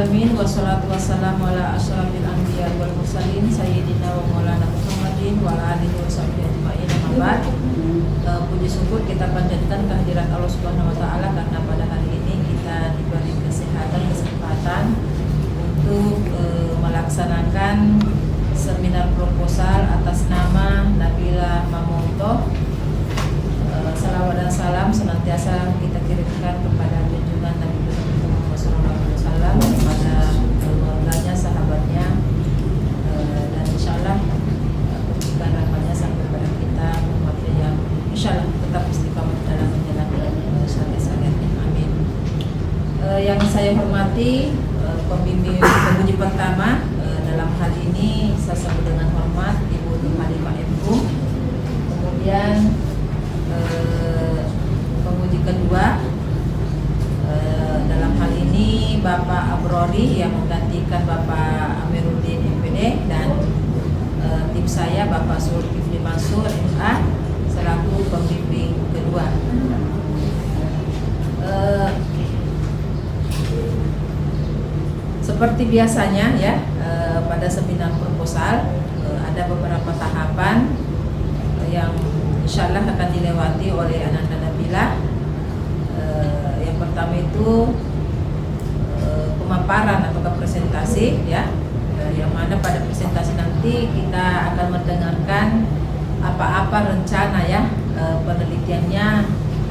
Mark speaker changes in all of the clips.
Speaker 1: alamin, wassalatu wassalamu ala asyrafil anbiya wal mursalin sayyidina wa maulana Muhammadin wa ala alihi washabbihi ajma'in. Amma ba'd. Puji syukur kita panjatkan kehadirat Allah Subhanahu wa taala karena pada hari ini kita diberi kesempatan untuk melaksanakan seminar proposal atas nama Nabila Mamonto. Salawat dan salam senantiasa kita kirimkan kepada junjungan Nabi Muhammad SAW, kepada keluarganya, sahabatnya, dan insyaallah kebaikan rahmatnya sampai kepada kita umatnya yang insyaallah tetap istiqamah dalam menjalankan syariat-syariatnya. Amin. Yang saya hormati pembimbing pemuji pertama dalam hal ini saya sebut dengan hormat Ibu Nur Halimah MHum. Kemudian pemuji kedua dalam hal ini Bapak Abrori yang menggantikan Bapak Amiruddin MPD, dan tim saya Bapak Zulkifli Mansur MA selaku pembimbing kedua. Seperti biasanya ya, pada seminar proposal ada beberapa tahapan yang insyaallah akan dilewati oleh Ananda Nabila. Yang pertama itu pemaparan atau presentasi ya, yang mana pada presentasi nanti kita akan mendengarkan apa-apa rencana ya, penelitiannya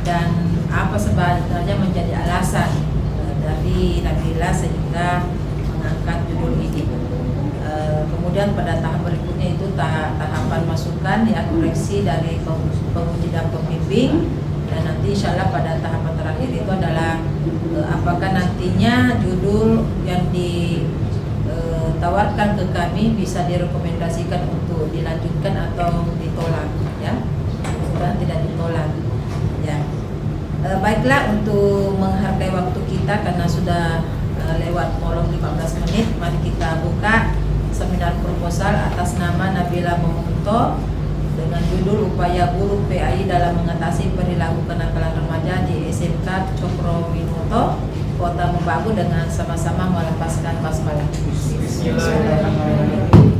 Speaker 1: dan apa sebenarnya menjadi alasan dari Nabila sehingga mengangkat judul ini. Kemudian pada tahap berikutnya itu tahapan masukan ya, koreksi dari pemuji dan pembimbing, dan nanti insyaallah pada tahapan terakhir itu adalah apakah nantinya judul yang ditawarkan ke kami bisa direkomendasikan untuk dilanjutkan atau ditolak ya, dan tidak ditolak ya. Baiklah, untuk menghargai waktu kita karena sudah lewat molong 15 menit, mari kita buka seminar proposal atas nama Nabila Mamonto dengan judul Upaya Guru PAI dalam Mengatasi Perilaku Kenakalan Remaja di SMK Cokro Minoto, Kota Membagu, dengan sama-sama melepaskan basmalah. Bismillahirrahmanirrahim.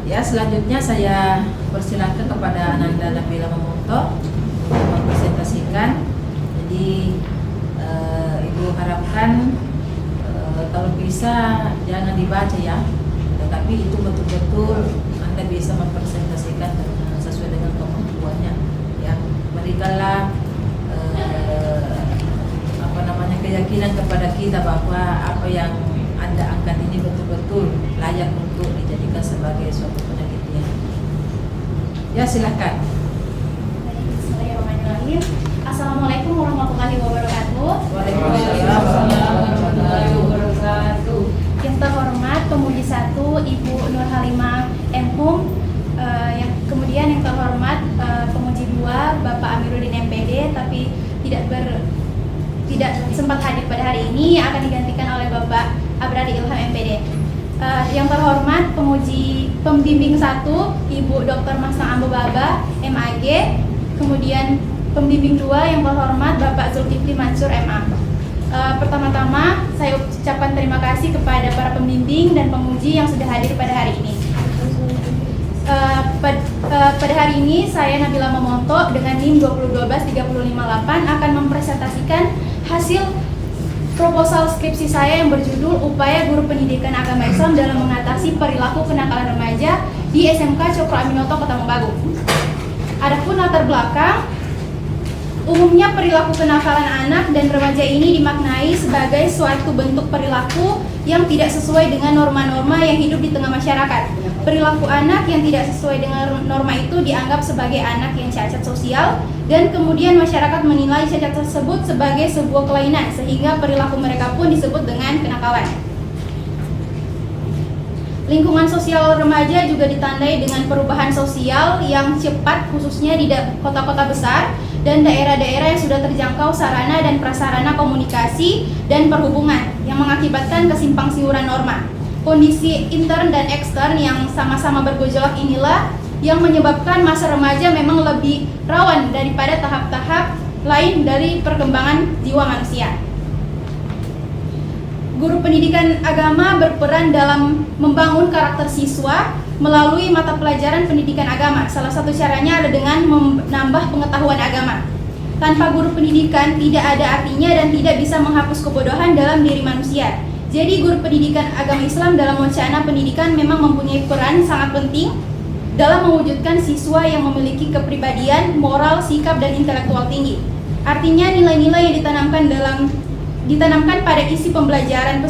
Speaker 1: Ya, selanjutnya saya persilakan kepada Ananda Nabila Mamonto untuk mempresentasikan. Jadi Ibu harapkan kalau bisa jangan dibaca ya, tetapi itu betul-betul Anda bisa mempresentasikan sesuai dengan kemampuannya ya. Berikanlah keyakinan kepada kita bahwa apa yang Anda angkat ini betul-betul layak untuk dijadikan sebagai suatu penelitian. Ya, silakan.
Speaker 2: Bismillahirrahmanirrahim. Assalamualaikum warahmatullahi wabarakatuh.
Speaker 1: Waalaikumsalam warahmatullahi wabarakatuh.
Speaker 2: Yang terhormat pemuji 1 Ibu Nur Halimah MHum, kemudian yang terhormat pemuji 2 Bapak Amiruddin MPD tapi tidak sempat hadir pada hari ini, akan digantikan oleh Bapak Abradi Ilham MPD. Yang terhormat pembimbing 1 Ibu Dr. Masna Ambo Baba MAG, kemudian pembimbing 2 yang terhormat Bapak Zulkifli Mansur MA. Pertama-tama saya ucapkan terima kasih kepada para pembimbing dan pemuji yang sudah hadir pada hari ini. Pada hari ini saya Nabila Mamonto dengan NIM 2012358 akan mempresentasikan hasil proposal skripsi saya yang berjudul Upaya Guru Pendidikan Agama Islam dalam Mengatasi Perilaku Kenakalan Remaja di SMK Cokro Aminoto, Kota Membagu. Adapun latar belakang, umumnya perilaku kenakalan anak dan remaja ini dimaknai sebagai suatu bentuk perilaku yang tidak sesuai dengan norma-norma yang hidup di tengah masyarakat. Perilaku anak yang tidak sesuai dengan norma itu dianggap sebagai anak yang cacat sosial, dan kemudian masyarakat menilai cacat tersebut sebagai sebuah kelainan, sehingga perilaku mereka pun disebut dengan kenakalan. Lingkungan sosial remaja juga ditandai dengan perubahan sosial yang cepat, khususnya di kota-kota besar dan daerah-daerah yang sudah terjangkau sarana dan prasarana komunikasi dan perhubungan, yang mengakibatkan kesimpangsiuran norma. Kondisi intern dan ekstern yang sama-sama bergejolak inilah yang menyebabkan masa remaja memang lebih rawan daripada tahap-tahap lain dari perkembangan jiwa manusia. Guru pendidikan agama berperan dalam membangun karakter siswa melalui mata pelajaran pendidikan agama. Salah satu caranya adalah dengan menambah pengetahuan agama. Tanpa guru pendidikan tidak ada artinya dan tidak bisa menghapus kebodohan dalam diri manusia. Jadi guru pendidikan agama Islam dalam wacana pendidikan memang mempunyai peran sangat penting dalam mewujudkan siswa yang memiliki kepribadian, moral, sikap, dan intelektual tinggi. Artinya nilai-nilai yang ditanamkan pada isi pembelajaran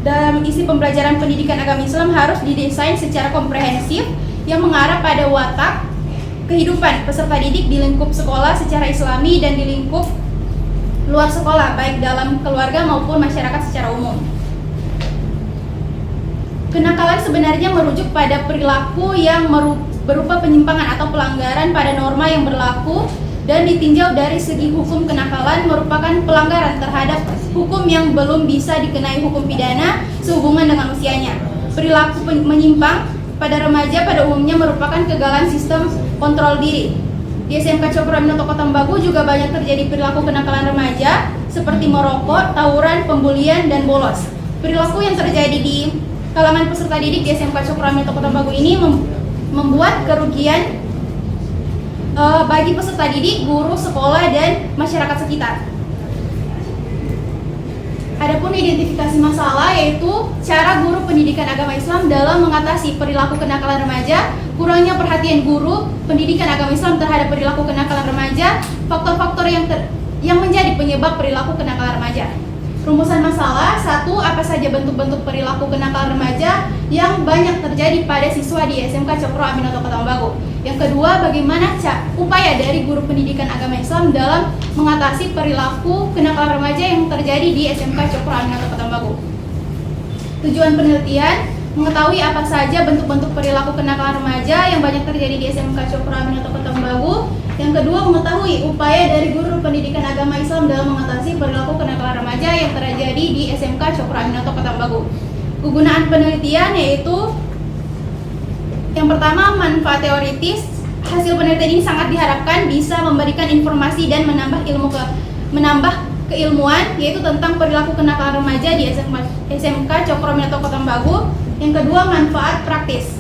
Speaker 2: dalam isi pembelajaran pendidikan agama Islam harus didesain secara komprehensif yang mengarah pada watak kehidupan peserta didik di lingkup sekolah secara Islami dan di lingkup luar sekolah, baik dalam keluarga maupun masyarakat secara umum. Kenakalan sebenarnya merujuk pada perilaku yang berupa penyimpangan atau pelanggaran pada norma yang berlaku dan ditinjau dari segi hukum. Kenakalan merupakan pelanggaran terhadap hukum yang belum bisa dikenai hukum pidana sehubungan dengan usianya. Perilaku menyimpang pada remaja pada umumnya merupakan kegagalan sistem kontrol diri. Di SMK Cokro Aminoto Kota Tambagu juga banyak terjadi perilaku kenakalan remaja seperti merokok, tawuran, pembulian, dan bolos. Perilaku yang terjadi di kalangan peserta didik di SMK Cokro Aminoto Kota Tambagu ini membuat kerugian bagi peserta didik, guru, sekolah, dan masyarakat sekitar. Adapun identifikasi masalah yaitu cara guru pendidikan agama Islam dalam mengatasi perilaku kenakalan remaja, kurangnya perhatian guru pendidikan agama Islam terhadap perilaku kenakalan remaja, faktor-faktor yang menjadi penyebab perilaku kenakalan remaja. Rumusan masalah: 1. Apa saja bentuk-bentuk perilaku kenakalan remaja yang banyak terjadi pada siswa di SMK Cokro Aminoto Kota Tambagu? Yang kedua, bagaimana upaya dari guru pendidikan agama Islam dalam mengatasi perilaku kenakalan remaja yang terjadi di SMK Cokro Aminoto Kota Tambagu? Tujuan penelitian: mengetahui apa saja bentuk-bentuk perilaku kenakalan remaja yang banyak terjadi di SMK Cokro Aminoto Kota Tambagu. Yang kedua, mengetahui upaya dari guru pendidikan agama Islam dalam mengatasi perilaku kenakalan remaja yang terjadi di SMK Cokro Aminoto Kota Tambagu. Kegunaan penelitian yaitu yang pertama, manfaat teoritis. Hasil penelitian ini sangat diharapkan bisa memberikan informasi dan menambah keilmuan yaitu tentang perilaku kenakalan remaja di SMK Cokro Aminoto Kota Tambagu. Yang kedua, manfaat praktis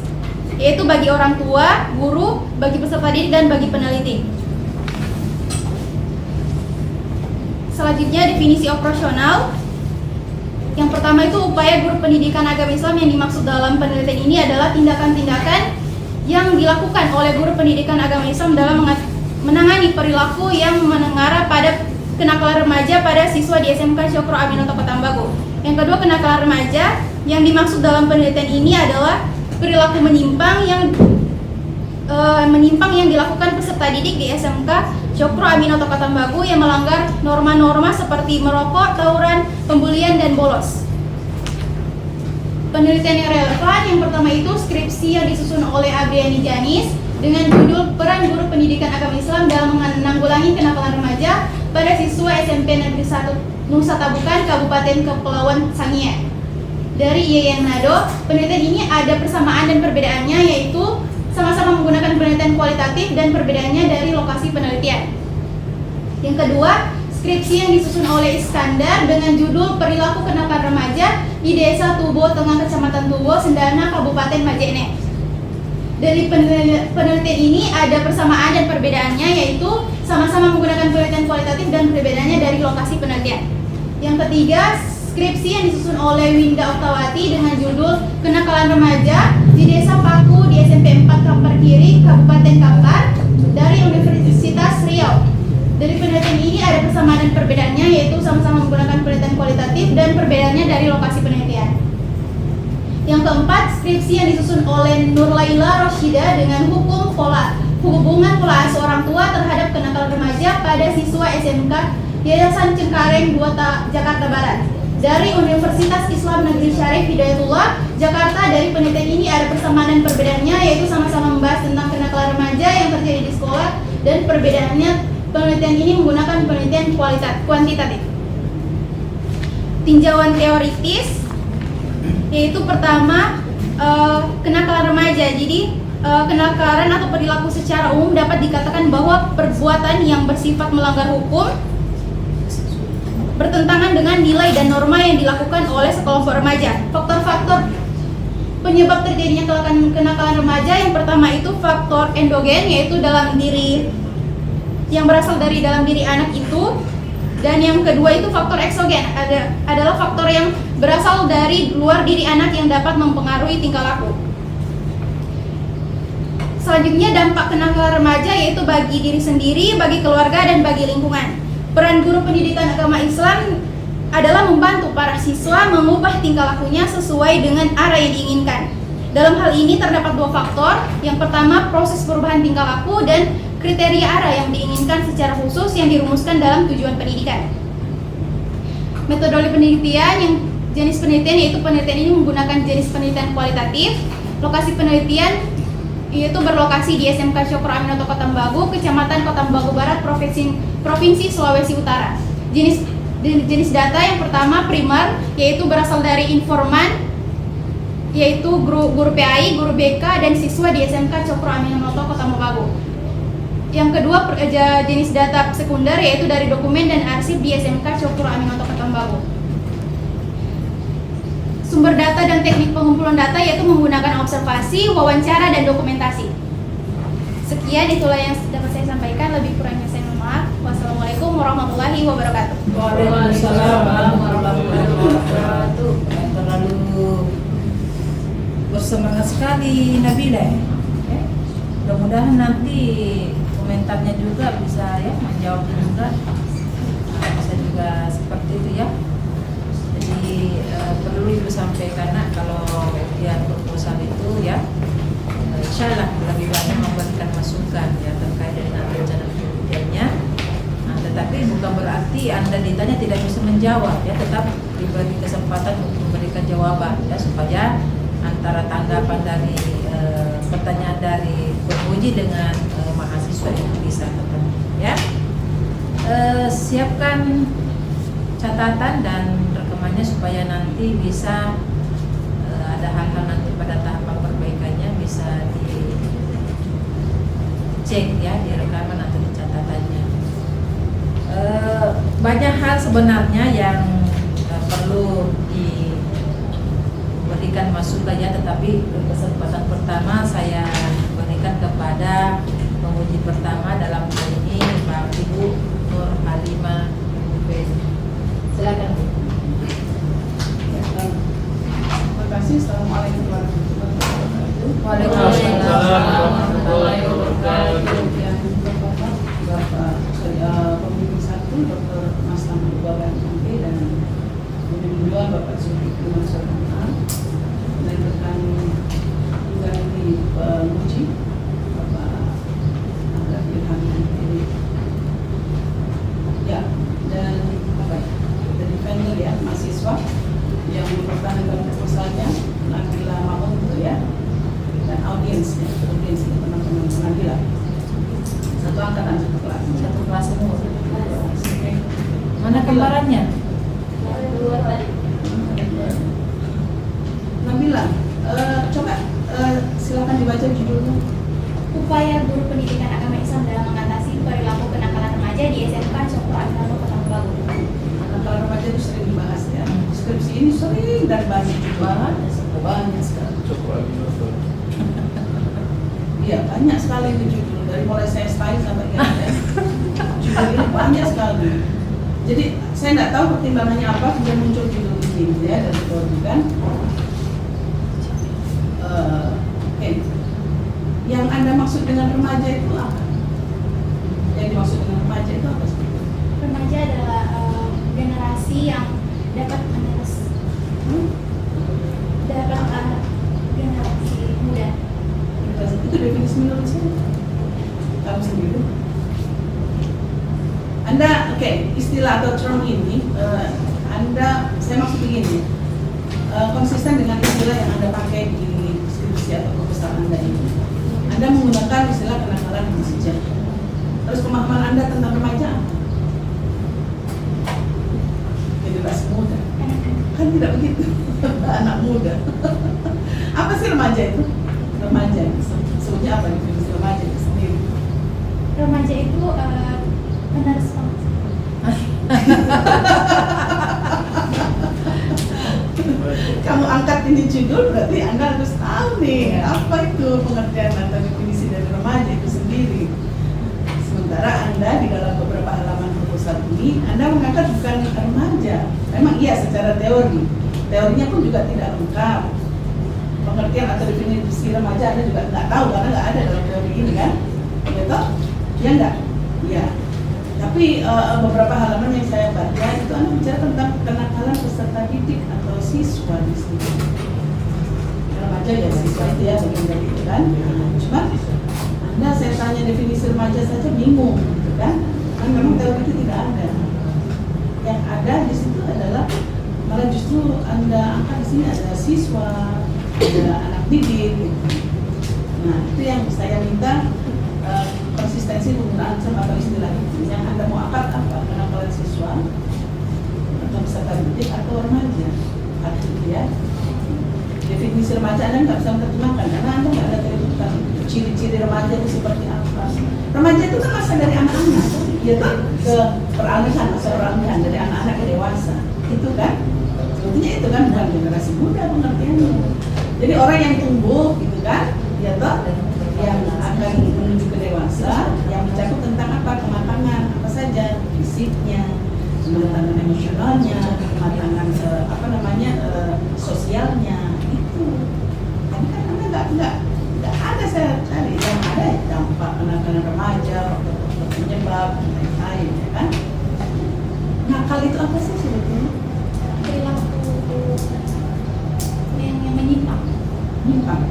Speaker 2: yaitu bagi orang tua, guru, bagi peserta didik, dan bagi peneliti. Selanjutnya, definisi operasional. Yang pertama itu upaya guru pendidikan agama Islam yang dimaksud dalam penelitian ini adalah tindakan-tindakan yang dilakukan oleh guru pendidikan agama Islam dalam menangani perilaku yang mengarah pada kenakalan remaja pada siswa di SMK Cokro Aminoto Kota Tambagu. Yang kedua, kenakalan remaja yang dimaksud dalam penelitian ini adalah perilaku menyimpang yang dilakukan peserta didik di SMK Cokro Aminoto Kota Tambagu yang melanggar norma-norma seperti merokok, tawuran, pembulian, dan bolos. Penelitian yang relevan yang pertama itu skripsi yang disusun oleh Abriani Janis dengan judul Peran Guru Pendidikan Agama Islam dalam Menanggulangi Kenakalan Remaja pada Siswa SMP Negeri 1 Nusa Tabukan, Kabupaten Kepulauan Sangihe. Dari Yayan Nado, penelitian ini ada persamaan dan perbedaannya, yaitu sama-sama menggunakan penelitian kualitatif dan perbedaannya dari lokasi penelitian. Yang kedua, skripsi yang disusun oleh Iskandar dengan judul Perilaku Kenakalan Remaja di Desa Tubo Tengah, Kecamatan Tubo, Sendana, Kabupaten Majene. Dari penelitian ini ada persamaan dan perbedaannya, yaitu sama-sama menggunakan penelitian kualitatif dan perbedaannya dari lokasi penelitian. Yang ketiga, skripsi yang disusun oleh Winda Oktawati dengan judul Kenakalan Remaja di Desa Paku di SMP 4 Kampar Kiri, Kabupaten Kampar, dari Universitas Riau. Dari penelitian ini ada persamaan dan perbedaannya, yaitu sama-sama menggunakan penelitian kualitatif dan perbedaannya dari lokasi penelitian. Yang keempat, skripsi yang disusun oleh Nur Laila Roshida dengan hubungan pola asuh orang tua terhadap kenakalan remaja pada siswa SMK Yayasan Cengkareng 2 Jakarta Barat. Dari Universitas Islam Negeri Syarif Hidayatullah, Jakarta. Dari penelitian ini ada persamaan dan perbedaannya, yaitu sama-sama membahas tentang kenakalan remaja yang terjadi di sekolah, dan perbedaannya penelitian ini menggunakan penelitian kuantitatif. Tinjauan teoritis, yaitu pertama kenakalan remaja. Jadi kenakalan atau perilaku secara umum dapat dikatakan bahwa perbuatan yang bersifat melanggar hukum bertentangan dengan nilai dan norma yang dilakukan oleh sekelompok remaja. Faktor-faktor penyebab terjadinya kenakalan remaja yang pertama itu faktor endogen, yaitu dalam diri yang berasal dari dalam diri anak itu, dan yang kedua itu faktor eksogen, adalah faktor yang berasal dari luar diri anak yang dapat mempengaruhi tingkah laku. Selanjutnya dampak kenakalan remaja yaitu bagi diri sendiri, bagi keluarga, dan bagi lingkungan. Peran guru pendidikan agama Islam adalah membantu para siswa mengubah tingkah lakunya sesuai dengan arah yang diinginkan. Dalam hal ini terdapat dua faktor. Yang pertama, proses perubahan tingkah laku dan kriteria arah yang diinginkan secara khusus yang dirumuskan dalam tujuan pendidikan. Metodologi penelitian, yang jenis penelitian yaitu penelitian ini menggunakan jenis penelitian kualitatif. Lokasi penelitian yaitu berlokasi di SMK Cokro Aminoto Kota Tambagu, Kecamatan Kota Tambagu Barat, Provinsi Sulawesi Utara. Jenis data yang pertama primer, yaitu berasal dari informan, yaitu guru PAI, guru BK, dan siswa di SMK Cokro Aminoto Kota Tambagu. Yang kedua jenis data sekunder, yaitu dari dokumen dan arsip di SMK Cokro Aminoto Kota Tambagu. Sumber data dan teknik pengumpulan data yaitu menggunakan observasi, wawancara, dan dokumentasi. Sekian itulah yang dapat saya sampaikan, lebih kurangnya saya mohon maaf. Wassalamualaikum warahmatullahi wabarakatuh.
Speaker 1: Waalaikumsalam warahmatullahi wabarakatuh. Terlalu bersemangat sekali Nabila. Ya. Mudah-mudahan nanti komentarnya juga bisa ya menjawab juga. Bisa juga seperti itu ya. Jadi perlu Ibu sampaikan kalau ujian proposal itu ya, insya Allah lebih banyak memberikan masukan ya terkait dengan rencana penelitiannya. Nah, tetapi bukan berarti Anda ditanya tidak bisa menjawab ya, tetap diberi kesempatan untuk memberikan jawaban ya, supaya antara tanggapan dari pertanyaan dari penguji dengan mahasiswa itu bisa ketemu ya. Siapkan catatan dan rekamannya supaya nanti bisa ada hal-hal nanti pada tahapan perbaikannya bisa dicek ya di rekaman atau di catatannya. Banyak hal sebenarnya yang perlu diberikan masukan ya, tetapi kesempatan pertama saya berikan kepada penguji pertama dalam hal ini Pak Ibu Nur Halimah Beni. Silakan Bu.
Speaker 3: Terima kasih. Assalamualaikum warahmatullahi wabarakatuh.
Speaker 1: Waalaikumsalam warahmatullahi wabarakatuh.
Speaker 3: Bapak pembimbing 1 Dr. Mas Ahmad Baban MD dan pembimbing 2 Bapak Zulkifli Mansur MA, dan rekan juga di penguji Bapak Ahmad Ilham MD. Ya, dan dari vendor ya, mahasiswa yang mempertahankan proposalnya, Nabila Maunto ya, dan audiensnya teman-teman Nabila. Satu angkatan, satu kelas.
Speaker 1: Satu kelas semua. Mana kembarannya?
Speaker 3: Nabila, coba silakan dibaca judulnya.
Speaker 2: Upaya guru pendidikan agama Islam dalam mengatasi perilaku kenakalan remaja di SMK Cokro Aminoto Kota Tambagu.
Speaker 3: Kenakalan remaja itu sering dibahas ya. Skripsi ini sering dan banyak juga. Banyak sekali. Iya, banyak sekali itu judul. Dari mulai saya style sampai yang lain. Judul ini banyak sekali. Jadi saya nggak tahu pertimbangannya apa sudah muncul judul ini ya dari kan. Oke. Yang Anda maksud dengan remaja itu apa? Yang dimaksud dengan remaja itu apa sih?
Speaker 2: Remaja adalah generasi yang dapat generasi muda.
Speaker 3: Itu definisi menurut saya. Kamu sendiri. Anda, oke, istilah atau term ini, saya maksud begini, konsisten dengan istilah yang Anda pakai di skripsi atau proposal Anda ini. Anda menggunakan istilah kenakalan remaja. Terus pemahaman Anda tentang remaja apa? Generasi muda. Kan tidak begitu. Anak muda. Apa sih remaja itu? Remaja. Sebutnya apa definisi remaja itu sendiri?
Speaker 2: Remaja itu penerus
Speaker 3: Kamu angkat ini judul, berarti Anda harus tahu nih apa itu pengertian atau definisi dari remaja itu sendiri. Sementara Anda di dalam beberapa halaman proposal ini, Anda mengangkat bukan remaja. Memang iya secara teori, teorinya pun juga tidak lengkap. Pengertian atau definisi remaja Anda juga nggak tahu karena nggak ada dalam teori ini kan, betul? Ya nggak? Iya. Tapi beberapa halaman yang saya baca itu Anda bicara tentang kenakalan peserta didik atau siswa di sini. Remaja ya siswa itu ya bagian dari itu kan. Cuma Anda saya tanya definisi remaja saja bingung, gitu kan? Kan memang teori itu tidak ada. Yang ada di situ adalah malah justru Anda angkat di sini ada siswa, ada anak didik. Gitu. Nah itu yang saya minta konsistensi penggunaan term atau istilah itu. Yang Anda mau angkat apa? Kenakalan siswa atau peserta didik atau remaja? Artinya ya. Definisi remaja Anda nggak bisa menerjemahkan karena Anda nggak ada kehidupan. Ciri-ciri remaja itu seperti apa? Remaja itu kan masa dari anak-anak, yaitu ke peralihan, masa peralihan dari anak-anak ke dewasa. Itu kan? Sebetulnya itu kan bukan generasi muda pengertiannya. Jadi orang yang tumbuh, gitu kan? Ya toh, yang akan menuju ke dewasa, yang mencakup tentang apa? Kematangan, apa saja, fisiknya, kematangan emosionalnya, kematangan sosialnya itu. Tapi kan Anda nggak ada saya cari yang ada ya, dampak kenakalan remaja, penyebab dan lain-lain ya kan. Nakal itu apa sih sebetulnya?
Speaker 2: Perilaku yang menyimpang.
Speaker 3: Menyimpang.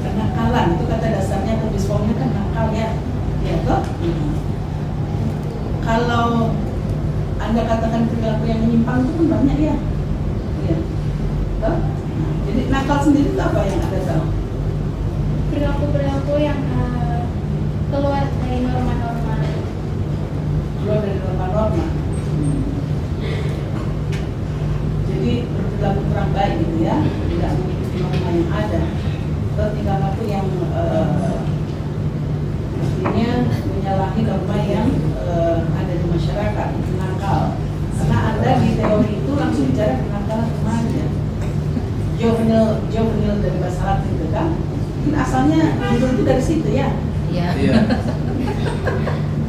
Speaker 3: Kenakalan itu kata dasarnya atau disformnya kan nakal ya, ya toh. Kalau Anda katakan perilaku yang menyimpang itu pun banyak ya, iya. Toh? Nah, jadi nakal sendiri itu apa yang Anda tahu?
Speaker 2: Perilaku-perilaku yang keluar dari norma-norma.
Speaker 3: Keluar dari norma-norma. Jadi berperilaku kurang baik gitu ya, tidak mengikuti norma yang ada. Atau tingkah laku yang artinya menyalahi norma yang ada di masyarakat, itu nakal. Karena Anda di teori itu langsung bicara kenakalan remaja. Juvenile dari bahasa Latin itu kan. Mungkin asalnya judul itu dari situ ya.
Speaker 1: Iya.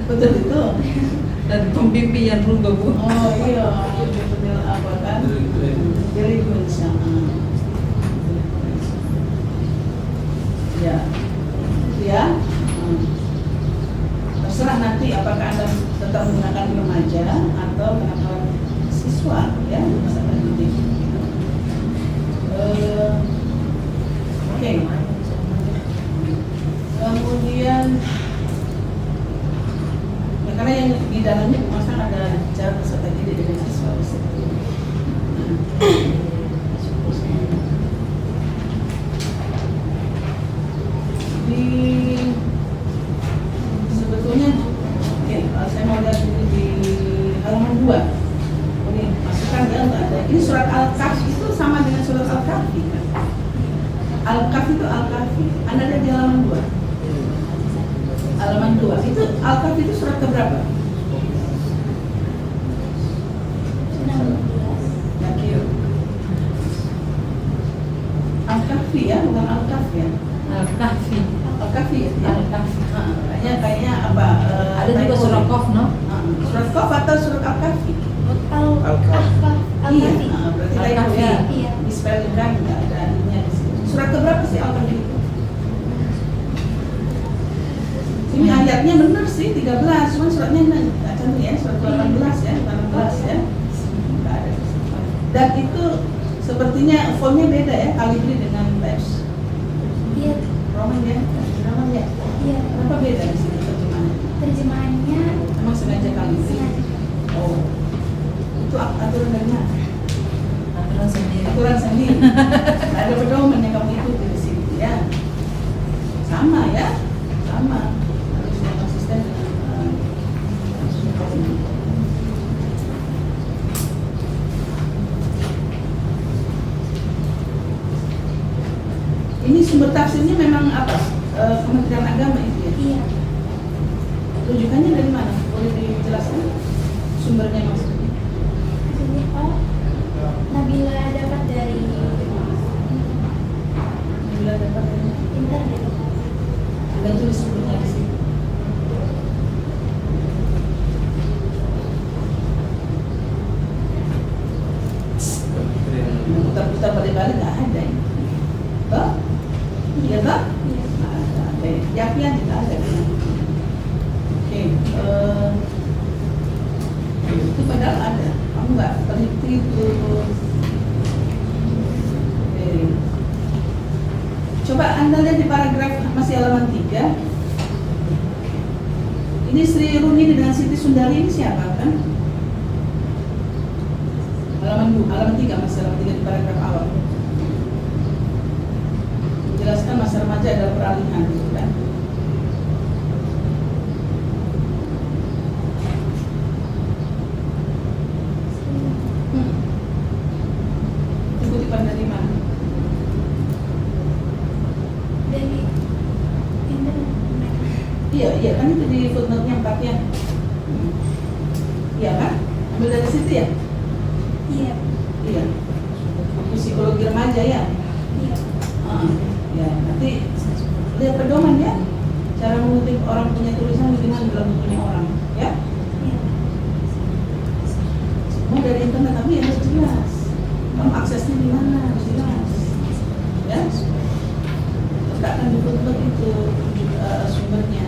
Speaker 3: Betul itu.
Speaker 1: Dan pembimbing yang dulu Bu.
Speaker 3: Oh iya, juvenile apa kan? Delinquents. Ya, ya. Terserah nanti apakah Anda tetap menggunakan remaja atau kenakalan siswa ya, misalkan didik. Oke. Kemudian ya, karena yang di dalamnya masa ada bicara peserta didik dengan siswa sebetulnya oke, saya mau lihat dulu di halaman 2. Ini masukkan ya, ada. Ini surat Al-Kahfi itu sama dengan surat Al-Kahfi kan? Al-Kahfi itu Al-Kahfi. Anda lihat di halaman 2. Halaman 2. Itu Al-Kahfi itu surat keberapa?
Speaker 2: 16.
Speaker 3: Al-Kahfi ya, bukan Al-Kahfi ya?
Speaker 1: Al-Kahfi.
Speaker 3: Al-Kahfi ya?
Speaker 1: Al-Kahfi.
Speaker 3: Kayaknya apa?
Speaker 1: Ada juga surat Qaf, no?
Speaker 3: Surat Qaf atau surat Al-Kahfi?
Speaker 2: Al-Kahfi.
Speaker 3: Iya, berarti lain
Speaker 1: Al-Kahfi.
Speaker 3: ya.
Speaker 2: Iya.
Speaker 3: Di spelling kan nggak ada ininya di sini. Surat keberapa sih Al-Kahfi itu? Ini ayatnya benar sih 13, cuma suratnya nggak cantik ya, surat 18 ya, 18 ya. Nggak ada. Dan itu sepertinya fontnya beda ya, Calibri dengan Times
Speaker 2: Iya.
Speaker 3: Roman ya, Roman ya.
Speaker 2: Iya.
Speaker 3: Kenapa beda di sini terjemahannya?
Speaker 2: Terjemahannya
Speaker 3: Emang sengaja Calibri?
Speaker 2: sengaja.
Speaker 3: Oh, itu aturan dari mana?
Speaker 1: Aturan sendiri.
Speaker 3: Aturan sendiri. Nggak ada pedoman yang kamu ikuti di sini ya. Sama ya, sama. Harus yang konsisten dengan ini sumber tafsirnya memang apa? Kementerian Agama itu ya?
Speaker 2: Iya.
Speaker 3: Rujukannya dari mana? Boleh dijelaskan? Sumbernya maksudnya.
Speaker 2: Jadi Nabila dapat dari
Speaker 3: Bila dapat
Speaker 2: internet.
Speaker 3: ada tulis sumbernya di situ. Putar-putar balik-balik nggak ada ini. Toh? Iya toh? Nggak ada. Oke, yakin tidak ada. Oke, itu padahal ada. Kamu nggak teliti itu. Oke. Coba Anda lihat di paragraf masih halaman 3. Ini Sri Runi dengan Siti Sundari ini siapa kan? Halaman 3, masih halaman 3 di paragraf awal. Menjelaskan masa remaja adalah peralihan, gitu kan? Itu kutipan dari mana?
Speaker 2: Dari internet.
Speaker 3: Iya kan itu di footnote-nya 4 ya. Iya kan? Ambil dari situ ya?
Speaker 2: Iya.
Speaker 3: Iya. Buku psikologi remaja ya.
Speaker 2: Iya.
Speaker 3: Ya, nanti lihat pedoman ya. Cara mengutip orang punya tulisan bagaimana dalam bukunya orang, ya.
Speaker 2: Iya.
Speaker 3: Semua dari internet tapi harus jelas. Kamu aksesnya di mana harus jelas. Ya. Letakkan di footnote itu sumbernya.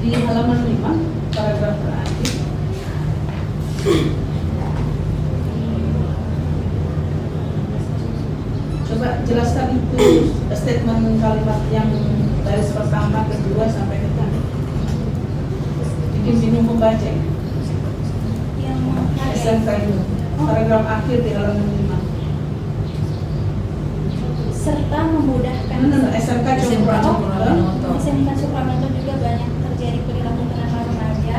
Speaker 3: Di halaman 5 paragraf terakhir coba jelaskan itu statement kalimat yang baris pertama, kedua sampai ketiga. Bikin bingung membaca ya.
Speaker 2: Yang mana?
Speaker 3: SMK itu paragraf akhir di halaman 5.
Speaker 2: Serta memudahkan.
Speaker 3: SMK
Speaker 1: SMK Cokro.
Speaker 2: SMK Supramento juga banyak terjadi perilaku kenakalan remaja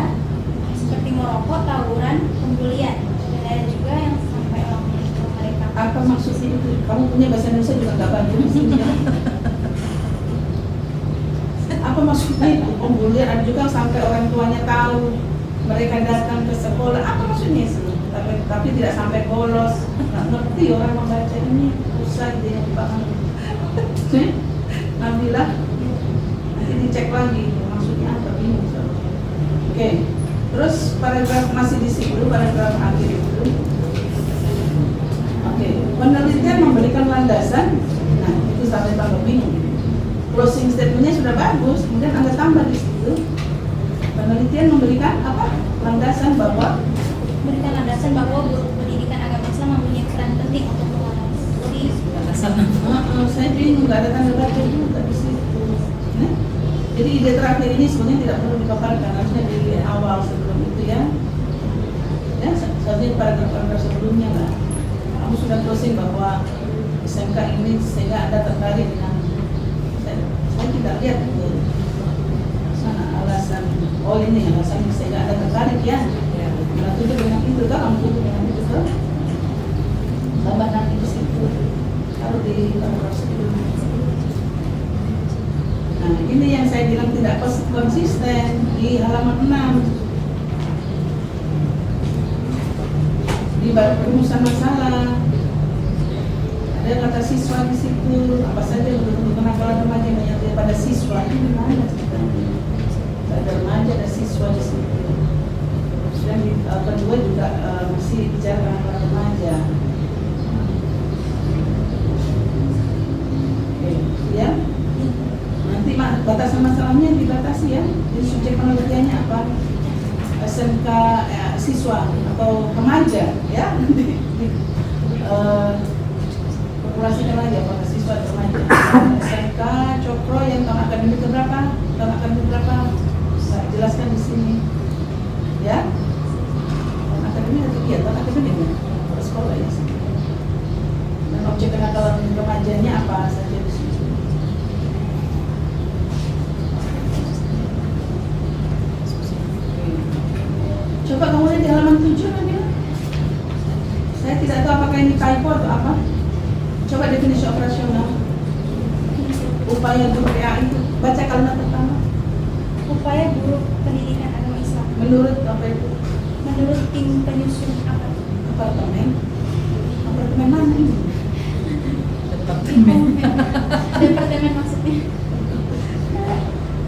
Speaker 2: seperti merokok, tawuran, pembulian, dan ada juga yang sampai orang meninggal mereka.
Speaker 3: Apa maksudnya itu? Kamu punya bahasa Indonesia juga nggak bantu maksudnya. Apa maksudnya itu? Pembulian, ada juga sampai orang tuanya tahu, mereka datang ke sekolah. Apa maksudnya itu? Tapi tidak sampai bolos. Nggak ngerti orang membaca ini, susah dia paham. Nabila, nanti dicek lagi maksudnya apa bingung. Oke, terus paragraf masih di situ, paragraf akhir itu. Oke, penelitian memberikan landasan. Nah, itu sampai tambah bingung. Closing statementnya sudah bagus, kemudian Anda tambah di situ. Penelitian memberikan apa? Landasan bahwa
Speaker 2: Memberikan landasan bahwa guru pendidikan agama Islam mempunyai peran penting untuk mengatasi
Speaker 3: saya bingung, nggak ada tanda baca juga di situ. Nah, jadi ide terakhir ini sebenarnya tidak perlu dipaparkan, harusnya di awal sebelum itu ya. Ya, seharusnya paragraf-paragraf sebelumnya lah. Kamu sudah closing bahwa SMK ini sehingga Anda tertarik dengan saya tidak lihat itu sana alasan. Oh ini alasan sehingga Anda tertarik ya. Nah, tutup dengan itu kan, kamu tutup dengan itu kan. Tambah nanti di situ. Taruh di paragraf sebelumnya. Nah, ini yang saya bilang tidak konsisten di halaman 6. Di bab perumusan masalah ada kata siswa di situ. Apa saja bentuk kenakalan remaja yang menyangkut pada siswa ini di mana ceritanya? Ada remaja, ada siswa di situ. Dan di kedua juga masih bicara kenakalan remaja. Oke, ya. Nanti batasan masalahnya dibatasi ya. Jadi subjek penelitiannya apa? SMK siswa atau remaja ya. Populasikan lagi apakah siswa atau remaja. SMK Cokro yang tahun akademik berapa? Tahun akademik berapa? Saya jelaskan di sini. Ya. Tahun akademik atau iya, tahun akademik ya. Sekolah ya. Dan objek kenakalan remajanya apa saja di sini. Coba kamu lihat di halaman 7 lagi. Saya Coba definisi operasional. Upaya guru PA itu, baca kalimat pertama.
Speaker 2: Upaya guru pendidikan agama Islam
Speaker 3: Menurut apa itu?
Speaker 2: menurut tim penyusun
Speaker 3: Apartemen. Apartemen mana ini?
Speaker 1: Departemen.
Speaker 2: departemen maksudnya.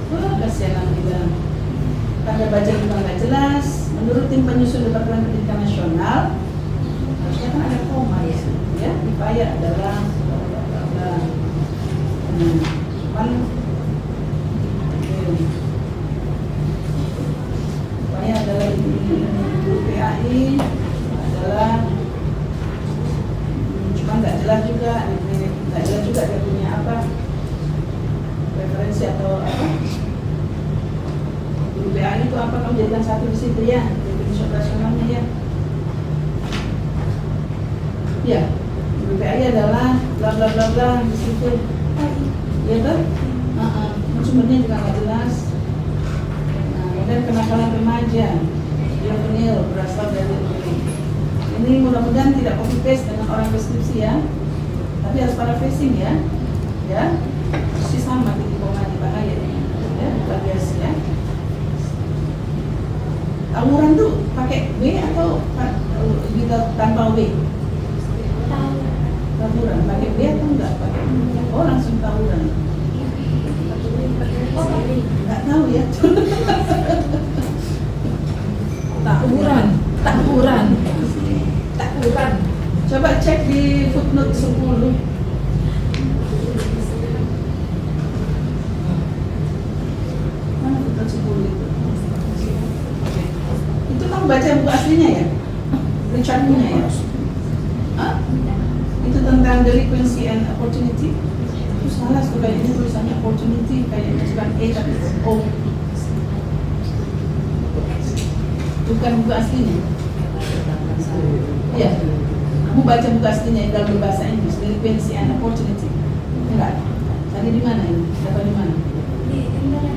Speaker 3: Wah, kasihan Nabila. Tanda baca juga nggak jelas. Menurut tim penyusun Departemen Pendidikan Nasional, harusnya kan ada koma ya. Ya, upaya adalah upaya adalah guru PAI adalah cuma nggak jelas juga, nggak jelas juga dia punya apa referensi atau apa. Guru PAI itu apa, kamu jadikan satu di situ ya, definisi operasionalnya ya. Ya, guru PAI adalah bla bla bla bla di situ. Iya kan? Sumbernya juga nggak jelas. Nah, kemudian kenakalan remaja, juvenil berasal dari ini mudah-mudahan tidak copy paste dengan orang deskripsi ya, tapi harus paraphrasing ya, ya, persis sama titik koma di bahaya ya, plagiasi ya. Tawuran tuh pakai W atau tanpa W? Tawuran pakai W atau enggak pakai? Oh langsung tawuran. Nggak tahu ya.
Speaker 1: Takuran.
Speaker 3: Coba cek di footnote 10. Mana footnote 10 itu? Oke. Itu kamu baca buku aslinya ya? Richard punya ya? Hah? Itu tentang delinquency and opportunity. Itu salah tuh, kayak ini tulisannya opportunity, kayaknya bukan A tapi O. Bukan buku aslinya. Iya. Kamu baca buku aslinya dalam bahasa Inggris, delinquency and opportunity. Enggak. Tadi di mana ini? Dapat di mana?
Speaker 2: Di internet.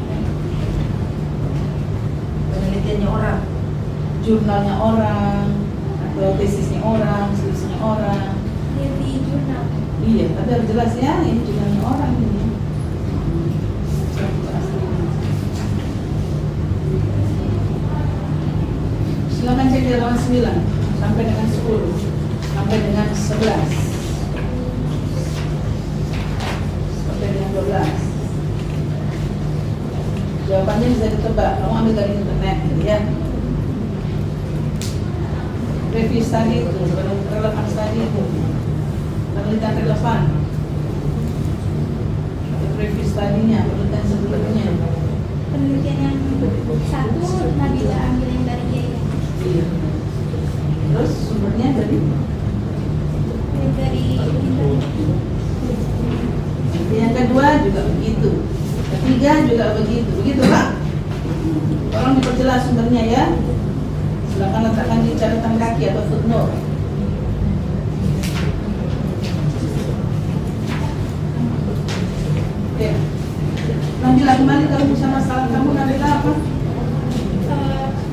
Speaker 1: Penelitiannya orang.
Speaker 3: Jurnalnya orang, atau tesisnya orang, skripsinya orang.
Speaker 2: Di jurnal.
Speaker 3: Iya, tapi harus jelas ya, ini jurnalnya orang ini. Silakan cek di halaman 9 sampai dengan 10 sampai dengan 11 sampai dengan 12. Jawabannya bisa ditebak, kamu ambil dari internet gitu ya. Review study itu, relevan study itu, penelitian relevan, review study-nya, penelitian sebelumnya.
Speaker 2: Penelitian yang satu Nabila ambil yang dari dia ya.
Speaker 3: Iya. Terus sumbernya dari
Speaker 2: internet.
Speaker 3: yang kedua juga begitu, ketiga juga begitu Pak. Tolong diperjelas sumbernya ya. Silakan letakkan di catatan kaki atau footnote. Oke. Nabila, kembali kalau bisa masalah kamu Nabila apa?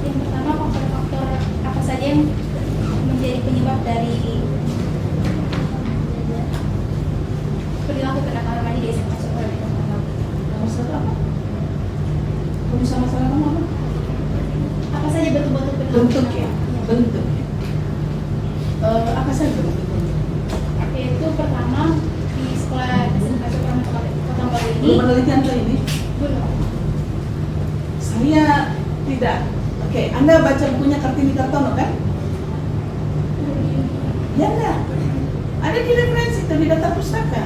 Speaker 2: Yang pertama faktor-faktor apa saja yang menjadi penyebab dari perilaku kenakalan remaja di SMA sekolah di Tangerang.
Speaker 3: Masalah apa? Kalau bisa masalah kamu apa?
Speaker 2: Apa saja bentuk-bentuk perilaku
Speaker 3: Bentuk ya,
Speaker 2: kenakalan?
Speaker 3: bentuk. Apa saja bentuk?
Speaker 2: Yaitu pertama di sekolah SMK Suprama Kota Baru ini.
Speaker 3: Belum penelitian kali ini?
Speaker 2: Belum.
Speaker 3: Saya tidak. Oke, Anda baca bukunya Kartini Kartono kan? Ya enggak? Ada di referensi itu di daftar pustaka.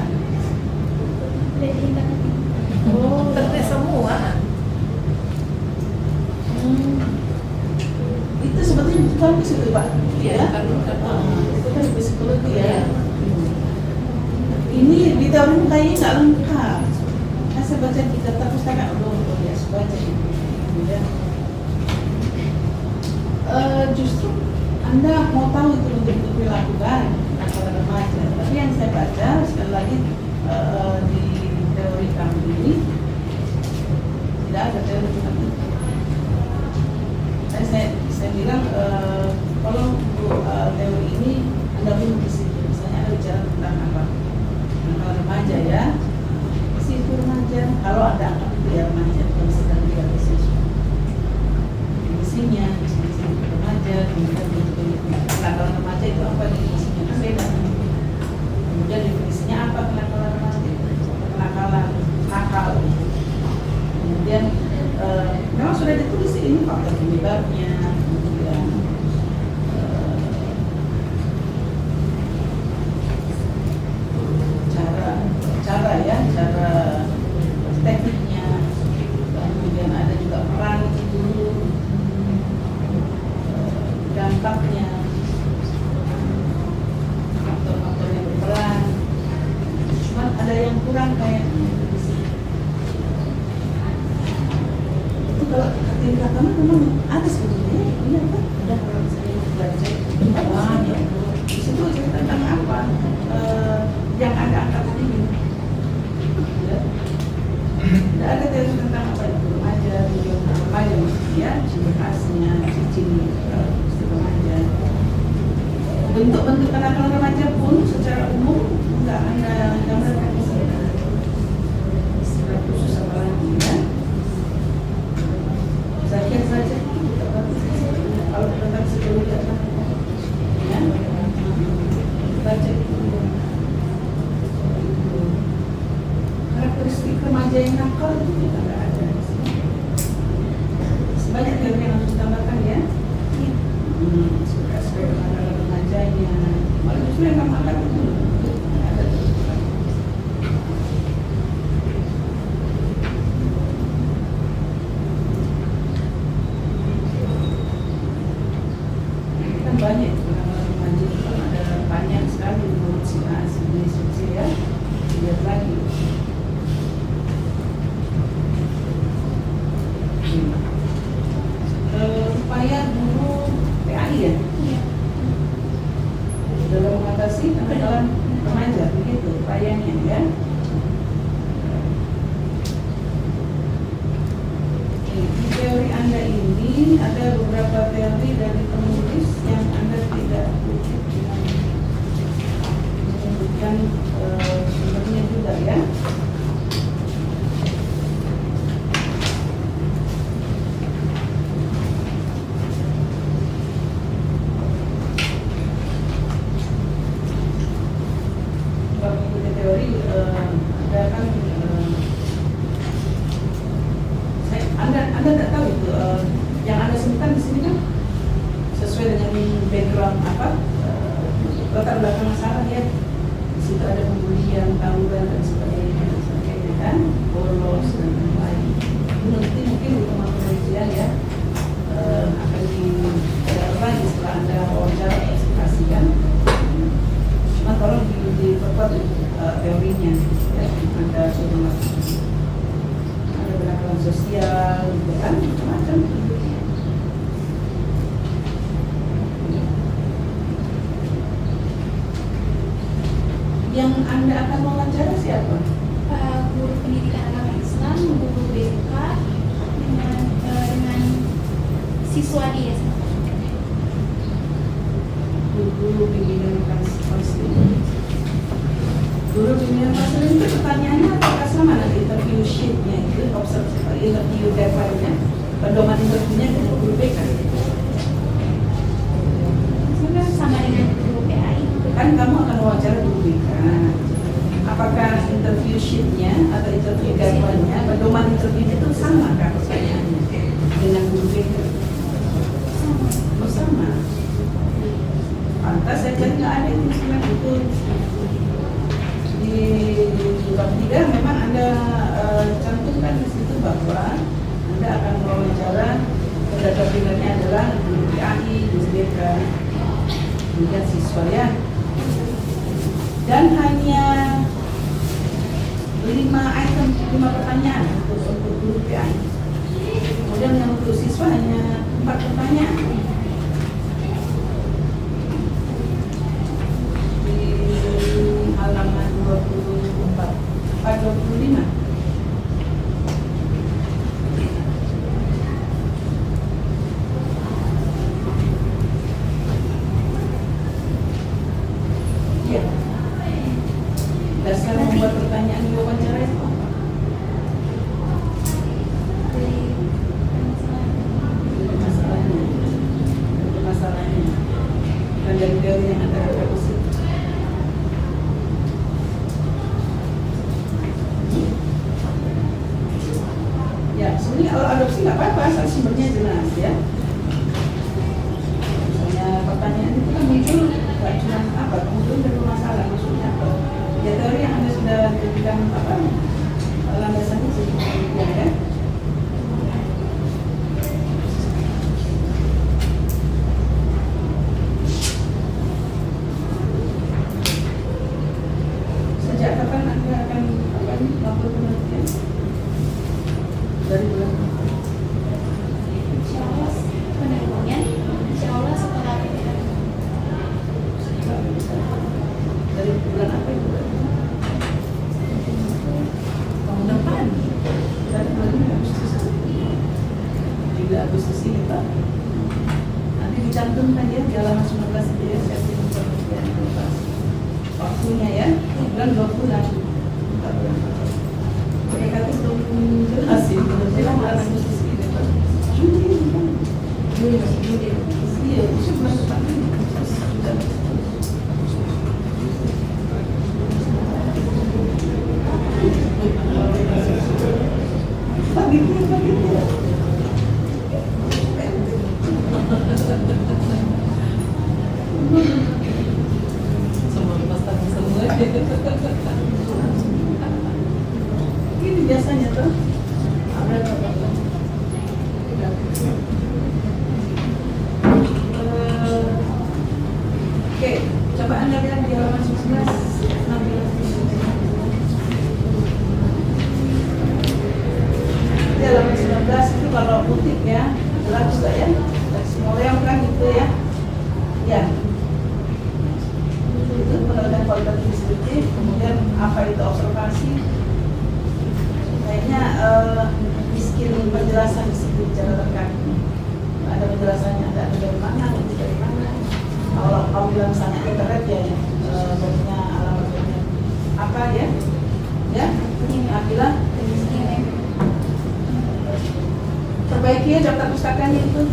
Speaker 2: Dari internet.
Speaker 3: Oh,
Speaker 1: Ternyata semua.
Speaker 3: Itu sebetulnya bagus itu Pak.
Speaker 1: Iya,
Speaker 3: Ya.
Speaker 1: Kartini Kartono.
Speaker 3: Itu kan psikologi ya. Ini di teori kayaknya nggak lengkap. Saya baca di daftar pustaka, oh ya, baca ini. Ya. Justru Anda mau tahu itu untuk perilaku kan antara remaja. Tapi yang saya baca sekali lagi di teori kami ini tidak ada teori tentang itu. Saya bilang kalau teori ini Anda pun di situ, misalnya Anda bicara tentang apa? adabnya, kemudian cara tekniknya, kemudian ada juga peran guru, dampaknya, faktor-faktor yang berperan. Cuman ada yang kurang kayak itu kalau tingkat kamu memang ada sebetulnya, iya kan? Ada kalau saya baca ya, di situ cerita tentang apa yang ada angkat ini. Tidak ada teori tentang apa itu remaja, remaja maksudnya, ciri khasnya, ciri remaja. Bentuk-bentuk kenakalan remaja pun secara umum nggak ada gambaran istilah khusus apa lagi ya. Saya saja kalau tentang psikologi ya, baca itu. Karakteristik remaja yang nakal itu kita nggak ada. Banyak teori yang harus ditambahkan ya. Aspek kenakalan remajanya, malah justru yang kamu angkat itu ada. Kan banyak kenakalan remaja itu kan ada banyak sekali menurut si A, si B, si C ya. Lihat lagi. Upaya guru PAI ya dalam mengatasi kenakalan remaja, begitu upayanya ya. Di teori Anda ini ada beberapa teori dari penulis yang Anda tidak menyebutkan sumbernya juga ya. Teori ada kan Anda tidak tahu itu yang Anda sebutkan di sini kan sesuai dengan background apa latar belakang masalah ya. Di situ ada pembulian, tawuran dan sebagainya kan, bolos dan lain-lain. Nanti mungkin di teman penelitian ya akan dilihat lagi setelah Anda wawancara eksplorasikan. Cuma tolong diperkuat teorinya ya, ada kenakalan sosial gitu kan, macam-macam. Yang Anda akan wawancara siapa?
Speaker 2: Guru pendidikan agama Islam, guru BK dengan siswa dia.
Speaker 3: Guru pimpinan konseling. Guru pimpinan konseling itu pertanyaannya apakah sama nanti interview sheet-nya itu, interview deadline-nya, pedoman interviewnya dengan guru BK.
Speaker 2: Sama dengan guru PAI.
Speaker 3: Kan kamu akan wawancara guru BK. Apakah interview sheet-nya atau interview deadline-nya, pedoman interviewnya itu sama kan pertanyaannya dengan guru BK? Sama. Pantas saya cari nggak ada itu sebenarnya itu di bab 3 memang Anda cantumkan di situ bahwa Anda akan mewawancara pendata pilihannya adalah guru PAI, guru BK, kemudian siswa ya. Dan hanya 5 item, 5 pertanyaan untuk guru PAI. Kemudian yang untuk siswa hanya 4 pertanyaan. Halaman 24 25. Ya. Dasar membuat pertanyaan di wawancara itu apa? Masalahnya. Dan dari teori yang Anda produksi. Ya, sebenarnya kalau adopsi nggak apa-apa, asal sumbernya jelas ya. memberikan apa landasannya sedikit ya. Sejak kapan Anda akan lapor penelitian? Dari bulan apa?
Speaker 2: Insya Allah penelitian, insya Allah setelah PPM.
Speaker 3: Dari bulan apa itu?
Speaker 1: Tahun depan.
Speaker 3: Dari bulan Agustus. 3 Agustus ini Pak. Nanti dicantumkan ya di halaman 19 itu ya, sesi penelitian inovasi. Waktunya ya, bulan 2 bulan. 4 bulan. Mereka itu belum jelas sih, belum jelas bulan Agustus ini Pak. Juli kan?
Speaker 1: Juli masih Juli.
Speaker 3: Iya, itu bulan depan ini. Sudah. Pagi.
Speaker 1: Semua lepas semua.
Speaker 3: Ini biasanya tuh ada apa? Oke, coba Anda lihat di halaman 19, 16. Di halaman 19 itu kalau kutip ya, jelas juga ya. Semua kan itu ya. Ya. Itu penelitian kualitatif deskriptif, kemudian apa itu observasi. Kayaknya miskin penjelasan di situ catatan kaki. Ada penjelasannya, ada dari mana, itu dari mana. Kalau bilang misalnya internet ya, banyak alamatnya apa ya? Ya, Akila, perbaiki ya daftar pustakanya itu.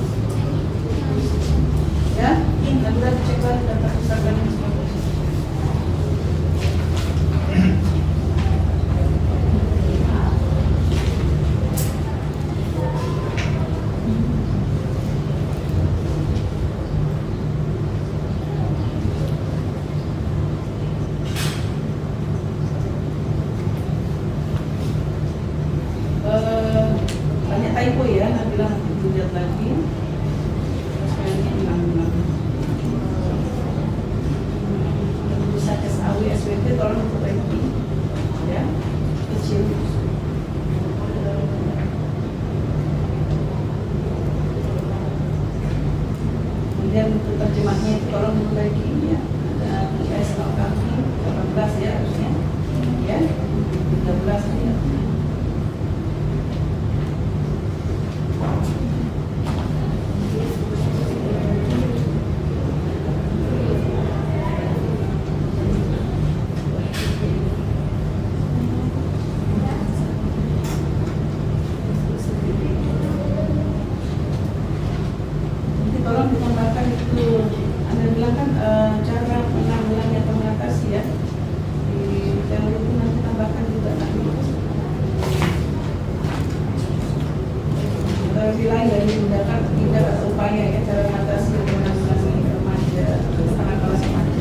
Speaker 3: Ya, Nabila dicek lagi daftar pustakanya semua. Banyak typo ya, Nabila nanti dilihat lagi. Kayaknya hilang. Bisa SAW, SWT, tolong diperbaiki ya, kecil. Kemudian untuk terjemahnya itu tolong diperbaiki ya. Ada IS kaki 18 ya harusnya ya, 13 ya. Tolong ditambahkan itu, Anda bilang kan cara penanggulangan atau mengatasi ya. Di teori itu nanti tambahkan juga nanti. Lebih lain dari tindak atau upaya ya, cara mengatasi dan menanggulangi remaja setengah kelas remaja.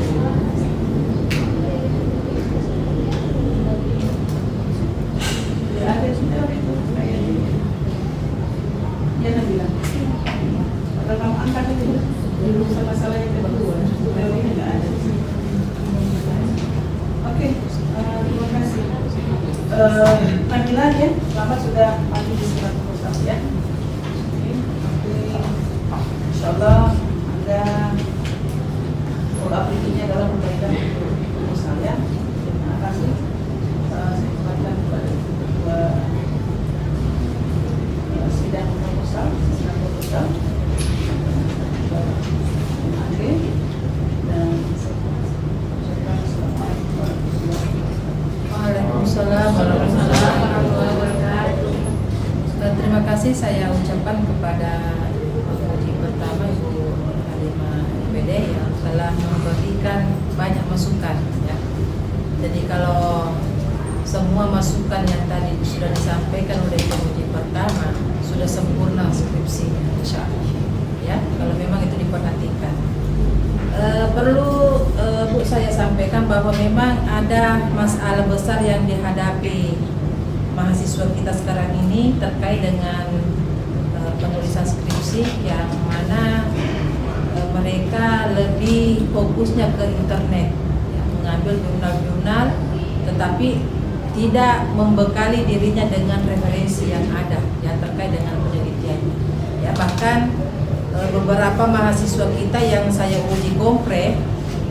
Speaker 3: Ya, ada juga itu kayaknya. Ya Nabila. Kalau kamu angkat itu dulu masalah yang kedua, teorinya nggak ada. Oke, terima kasih. Nabila ya, selamat sudah maju di surat proposal ya. Insya Allah Anda follow up berikutnya adalah perbaikan untuk proposal ya. Terima kasih. Saya kembalikan kepada ketua sidang proposal. Oke. Dan
Speaker 1: Waalaikumsalam warahmatullahi wabarakatuh. Terima kasih saya ucapkan kepada penguji pertama Ibu Halimah PD yang telah memberikan banyak masukan ya. Jadi kalau semua masukan yang tadi sudah disampaikan oleh penguji pertama sudah sempurna skripsinya, insya Allah ya, kalau memang itu diperhatikan. Perlu Bu saya sampaikan bahwa memang ada masalah besar yang dihadapi mahasiswa kita sekarang ini terkait dengan penulisan skripsi, yang mana mereka lebih fokusnya ke internet, ya, mengambil jurnal-jurnal, tetapi tidak membekali dirinya dengan referensi yang ada yang terkait dengan penelitiannya. Ya, bahkan beberapa mahasiswa kita yang saya uji kompre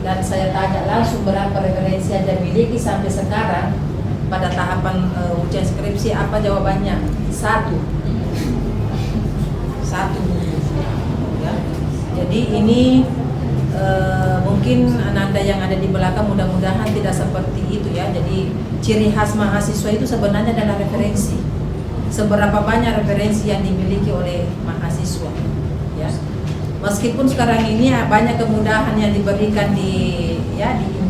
Speaker 1: dan saya tanya langsung berapa referensi yang dia miliki sampai sekarang pada tahapan ujian skripsi, apa jawabannya? Satu ya. Jadi ini mungkin anda yang ada di belakang mudah-mudahan tidak seperti itu ya. Jadi ciri khas mahasiswa itu sebenarnya adalah referensi. Seberapa banyak referensi yang dimiliki oleh mahasiswa ya. Meskipun sekarang ini banyak kemudahan yang diberikan di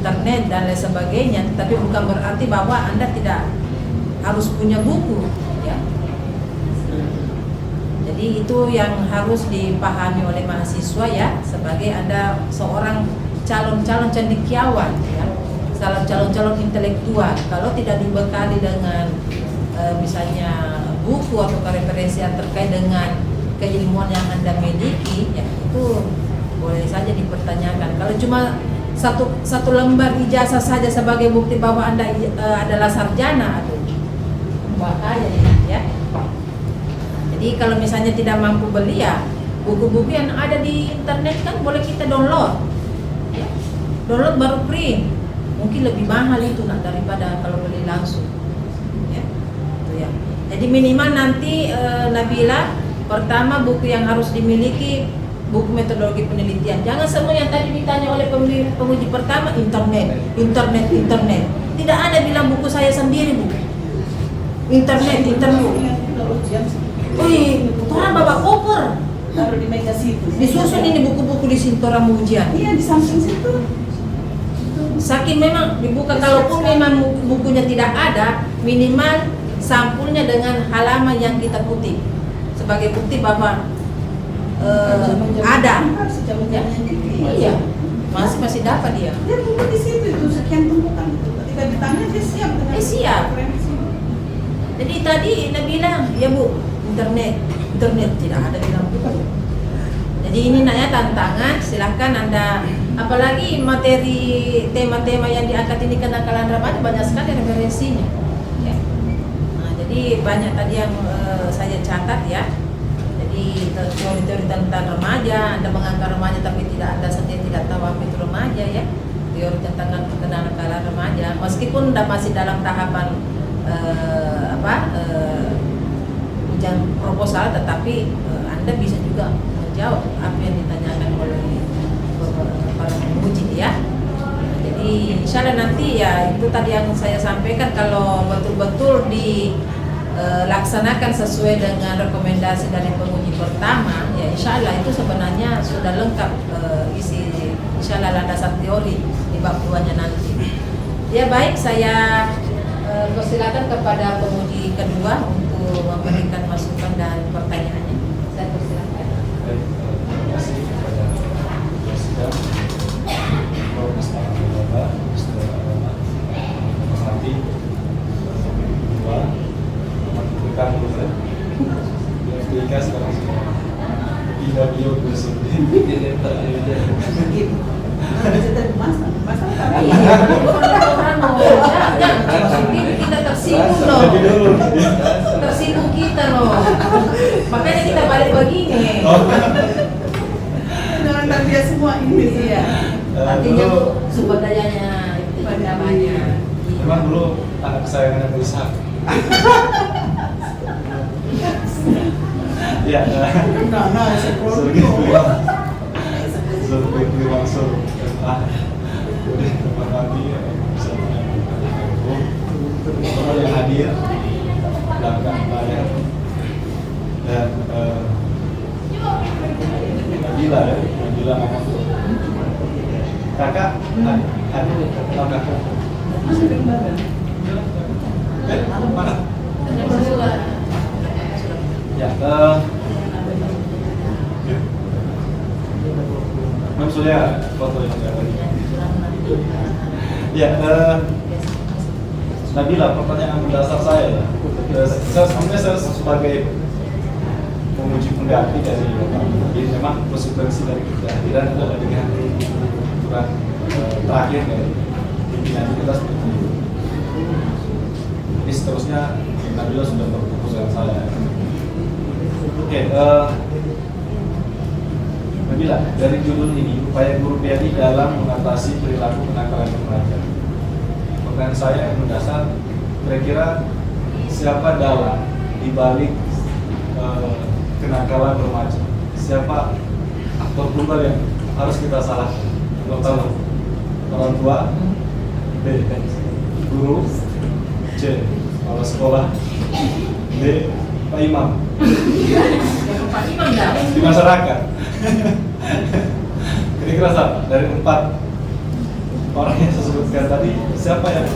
Speaker 1: internet dan lain sebagainya, tapi bukan berarti bahwa Anda tidak harus punya buku ya. Jadi itu yang harus dipahami oleh mahasiswa ya, sebagai Anda seorang calon cendekiawan ya, calon intelektual. Kalau tidak dibekali dengan misalnya buku atau referensi yang terkait dengan keilmuan yang Anda miliki ya, itu boleh saja dipertanyakan. Kalau cuma satu lembar ijazah saja sebagai bukti bahwa Anda adalah sarjana, aduh, bahaya ya. Jadi kalau misalnya tidak mampu beli ya, buku-buku yang ada di internet kan boleh kita download ya. Download baru print, mungkin lebih mahal itu daripada kalau beli langsung ya. Itu ya. Jadi minimal nanti Nabila, pertama buku yang harus dimiliki buku metodologi penelitian. Jangan semua yang tadi ditanya oleh penguji pertama internet. Tidak ada bilang buku saya sendiri, Bu. Internet. Wih, orang bawa koper.
Speaker 3: Taruh di meja situ.
Speaker 1: Disusun ini buku-buku di situ orang ujian.
Speaker 3: Iya, di samping situ.
Speaker 1: Saking memang dibuka, kalaupun memang bukunya tidak ada, minimal sampulnya dengan halaman yang kita kutip sebagai bukti bahwa ada. Ya? Iya, masih dapat dia.
Speaker 3: Dia buku di situ itu sekian tumpukan itu. Ketika ditanya dia siap dengan
Speaker 1: Siap.
Speaker 3: referensi.
Speaker 1: Jadi tadi Anda bilang, ya Bu, internet tidak ada bilang buku. Jadi ini nanya tantangan, silahkan Anda, apalagi materi tema-tema yang diangkat ini kenakalan remaja banyak sekali referensinya. Ya. Nah, jadi banyak tadi yang saya catat ya. Jadi teori-teori tentang remaja, Anda mengangkat remaja tapi tidak, Anda sendiri tidak tahu apa itu remaja ya. Teori tentang kenakalan remaja, meskipun masih dalam tahapan ujian proposal, tetapi Anda bisa juga menjawab apa yang ditanyakan oleh para penguji ya. Jadi insya Allah nanti ya itu tadi yang saya sampaikan, kalau betul-betul dilaksanakan sesuai dengan rekomendasi dari penguji pertama ya, insya Allah itu sebenarnya sudah lengkap isi insya Allah landasan teori di bab 2-nya nanti. Ya baik, saya persilakan kepada penguji kedua untuk memberikan masukan dan pertanyaannya. Saya persilakan.
Speaker 4: Terima kasih kepada Presiden, Prof. Bapak, Mr. Hati, kedua, rekan kita, Amerika sekarang sudah tidak beliau presiden.
Speaker 1: Kita tersinggung loh. Tersinggung kita loh. Makanya kita balik begini.
Speaker 3: Jangan tarbiyah semua ini.
Speaker 1: Iya. Artinya tuh sumber dayanya banyak.
Speaker 4: Memang dulu anak kesayangan yang Ishak. Ya, survei langsung udah teman kami bisa teman yang hadir belakang layar dan Nabila ngomong kakak hadir kakak mana ya Mam Surya foto yang ada Ya, Nabila, pertanyaan mendasar saya ya. Saya sebagai penguji pengganti dari Bapak, jadi memang konsekuensi dari kehadiran adalah dengan aturan terakhir dari pimpinan kita seperti itu. Jadi seterusnya Nabila sudah berfokus dengan saya. Oke, Nabila, dari judul ini upaya guru PAI dalam mengatasi perilaku kenakalan remaja. Pertanyaan saya yang mendasar, kira-kira siapa dalang di balik kenakalan remaja? Siapa aktor tunggal yang harus kita salahkan? Pertama, orang tua, B, guru, C, kepala sekolah, D, Pak Imam.
Speaker 1: Pak Imam dah.
Speaker 4: Di masyarakat. Kira-kira siapa? Dari 4 orang yang saya sebutkan tadi, siapa yang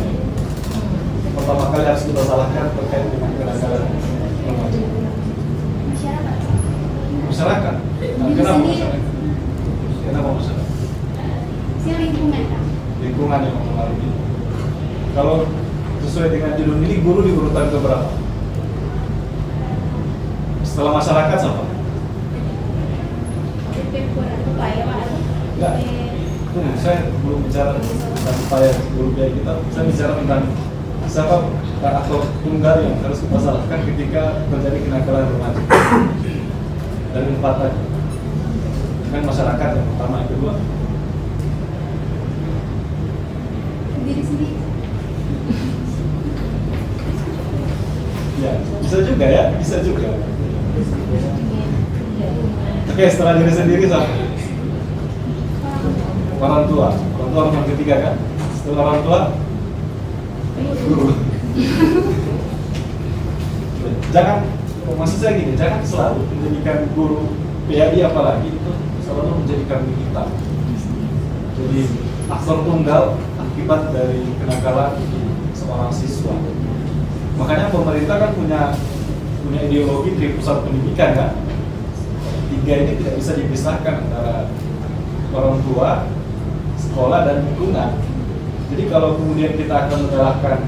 Speaker 4: pertama kali harus kita salahkan terkait dengan kenakalan remaja?
Speaker 2: Masyarakat.
Speaker 4: Masyarakat. Nah, kenapa masyarakat? Kenapa masyarakat?
Speaker 2: Siapa lingkungan, Kak?
Speaker 4: Lingkungan yang mempengaruhi. Kalau sesuai dengan judul ini, guru di urutan keberapa? Setelah masyarakat siapa?
Speaker 2: Kurang upaya, Pak.
Speaker 4: Enggak. Saya belum bicara tentang upaya guru PAI kita. Saya bicara tentang siapa aktor tunggal yang harus kita salahkan ketika terjadi kenakalan remaja. Dari 4 tadi. Kan masyarakat yang pertama, yang kedua.
Speaker 2: Diri sendiri.
Speaker 4: Ya, bisa juga ya, bisa juga. Oke, setelah diri sendiri siapa? Orang tua orang yang ketiga kan? Setelah orang tua, guru. Jangan, maksud saya gini, jangan selalu menjadikan guru PAI apalagi itu selalu menjadikan kita. Jadi aktor tunggal akibat dari kenakalan seorang siswa. Makanya pemerintah kan punya ideologi di pusat pendidikan kan. 3 ini tidak bisa dipisahkan antara orang tua, sekolah, dan lingkungan. Jadi kalau kemudian kita akan menyalahkan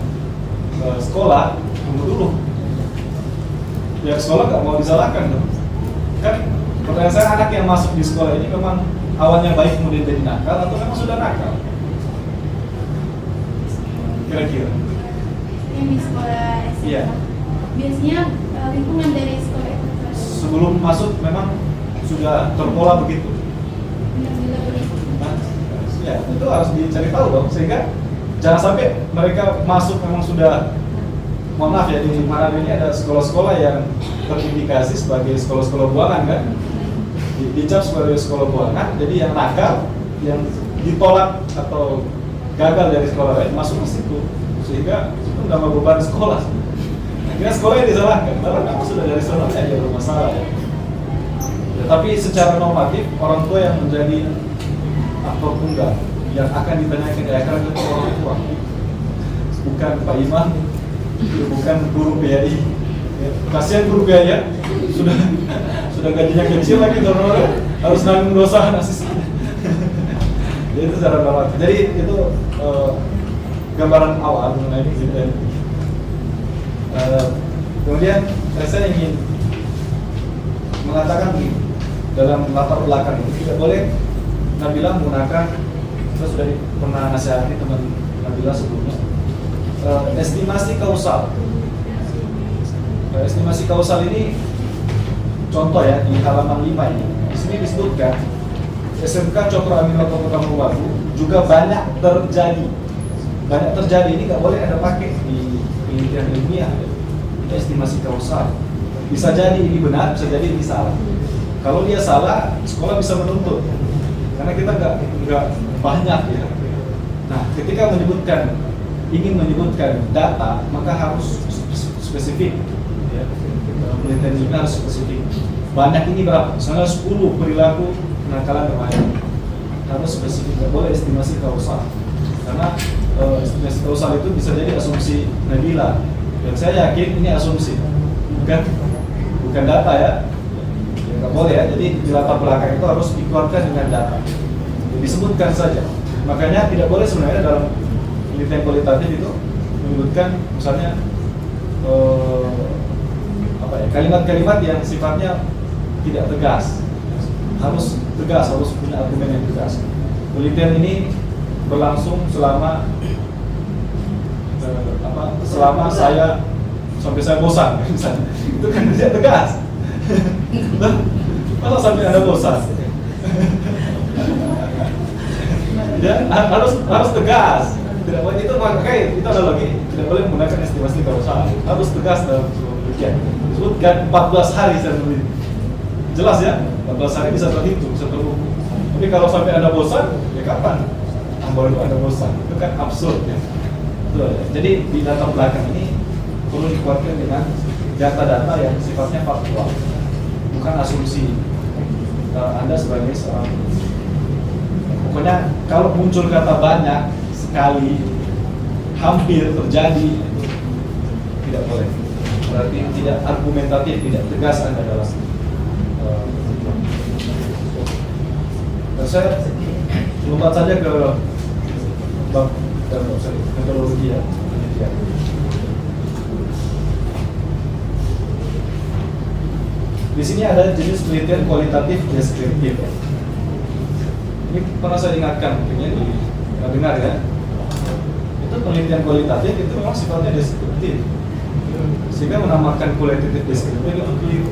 Speaker 4: sekolah, tunggu dulu. Pihak sekolah nggak mau disalahkan dong. Kan pertanyaan saya, anak yang masuk di sekolah ini memang awalnya baik kemudian jadi nakal atau memang sudah nakal? Kira-kira?
Speaker 2: Yang di sekolah SMA.
Speaker 4: Iya.
Speaker 2: Biasanya lingkungan dari sekolah itu.
Speaker 4: Sebelum masuk memang sudah terpola begitu.
Speaker 2: Bila boleh.
Speaker 4: Nah, ya itu harus dicari tahu dong, sehingga jangan sampai mereka masuk memang sudah, mohon maaf ya, di Manado ini ada sekolah-sekolah yang terindikasi sebagai sekolah-sekolah buangan kan, dicap sebagai sekolah buangan. Jadi yang nakal, yang ditolak atau gagal dari sekolah lain masuk ke situ, sehingga itu menambah beban sekolah. Akhirnya sekolah yang disalahkan, karena kamu sudah dari sana aja bermasalah ya. Ya, tapi secara normatif orang tua yang menjadi aktor tunggal yang akan ditanyakan di akhirat itu orang tua, bukan Pak Imam, bukan guru PAI. Ya, kasihan guru PAI ya, sudah gajinya kecil lagi orang harus nanggung dosa asisnya. Jadi itu secara normatif. Jadi itu gambaran awal mengenai kejadian. Kemudian saya ingin mengatakan begini, dalam latar belakang ini tidak boleh Nabila menggunakan, kita sudah pernah nasihati teman Nabila sebelumnya, estimasi kausal. Estimasi kausal ini contoh ya di halaman 5 ini. Di sini disebutkan SMK Cokro Aminoto Kota Mobagu juga banyak terjadi. Banyak terjadi ini nggak boleh ada pakai di penelitian ilmiah. Itu estimasi kausal. Bisa jadi ini benar, bisa jadi ini salah. Kalau dia salah, sekolah bisa menuntut. Karena kita nggak banyak ya. Nah, ketika ingin menyebutkan data, maka harus spesifik. Ya. Penelitian ini harus spesifik. Banyak ini berapa? Misalnya 10 perilaku kenakalan remaja. Harus spesifik, nggak boleh estimasi kausal. Karena estimasi kausal itu bisa jadi asumsi Nabila. Dan saya yakin ini asumsi, bukan data ya. Nggak boleh ya, jadi di latar belakang itu harus dikuatkan dengan data. Disebutkan saja. Makanya tidak boleh sebenarnya dalam penelitian kualitatif itu menyebutkan misalnya kalimat-kalimat yang sifatnya tidak tegas, harus punya argumen yang tegas. Penelitian ini berlangsung selama saya sampai saya bosan misalnya. Itu kan tidak tegas. Masa sampai Anda bosan? Ya, harus tegas. Tidak boleh itu makanya itu analogi, tidak boleh menggunakan estimasi kausal. Harus tegas dalam penelitian. Sebutkan 14 hari saya meneliti. Jelas ya, 14 hari bisa terhitung, bisa terukur. Tapi kalau sampai Anda bosan, ya kapan? Baru itu Anda bosan. Itu kan absurd ya. Betul, ya. Jadi di data belakang ini perlu dikuatkan dengan data-data yang sifatnya faktual, bukan asumsi Anda sebagai seorang. Pokoknya kalau muncul kata banyak sekali, hampir terjadi, itu tidak boleh. Berarti tidak argumentatif, tidak tegas Anda dalam saya lompat saja ke bab metodologi ya. Di sini ada jenis penelitian kualitatif deskriptif. Ini pernah saya ingatkan, mungkinnya dengar ya. Itu penelitian kualitatif itu memang sifatnya deskriptif, sehingga menamakan kualitatif deskriptif itu keliru.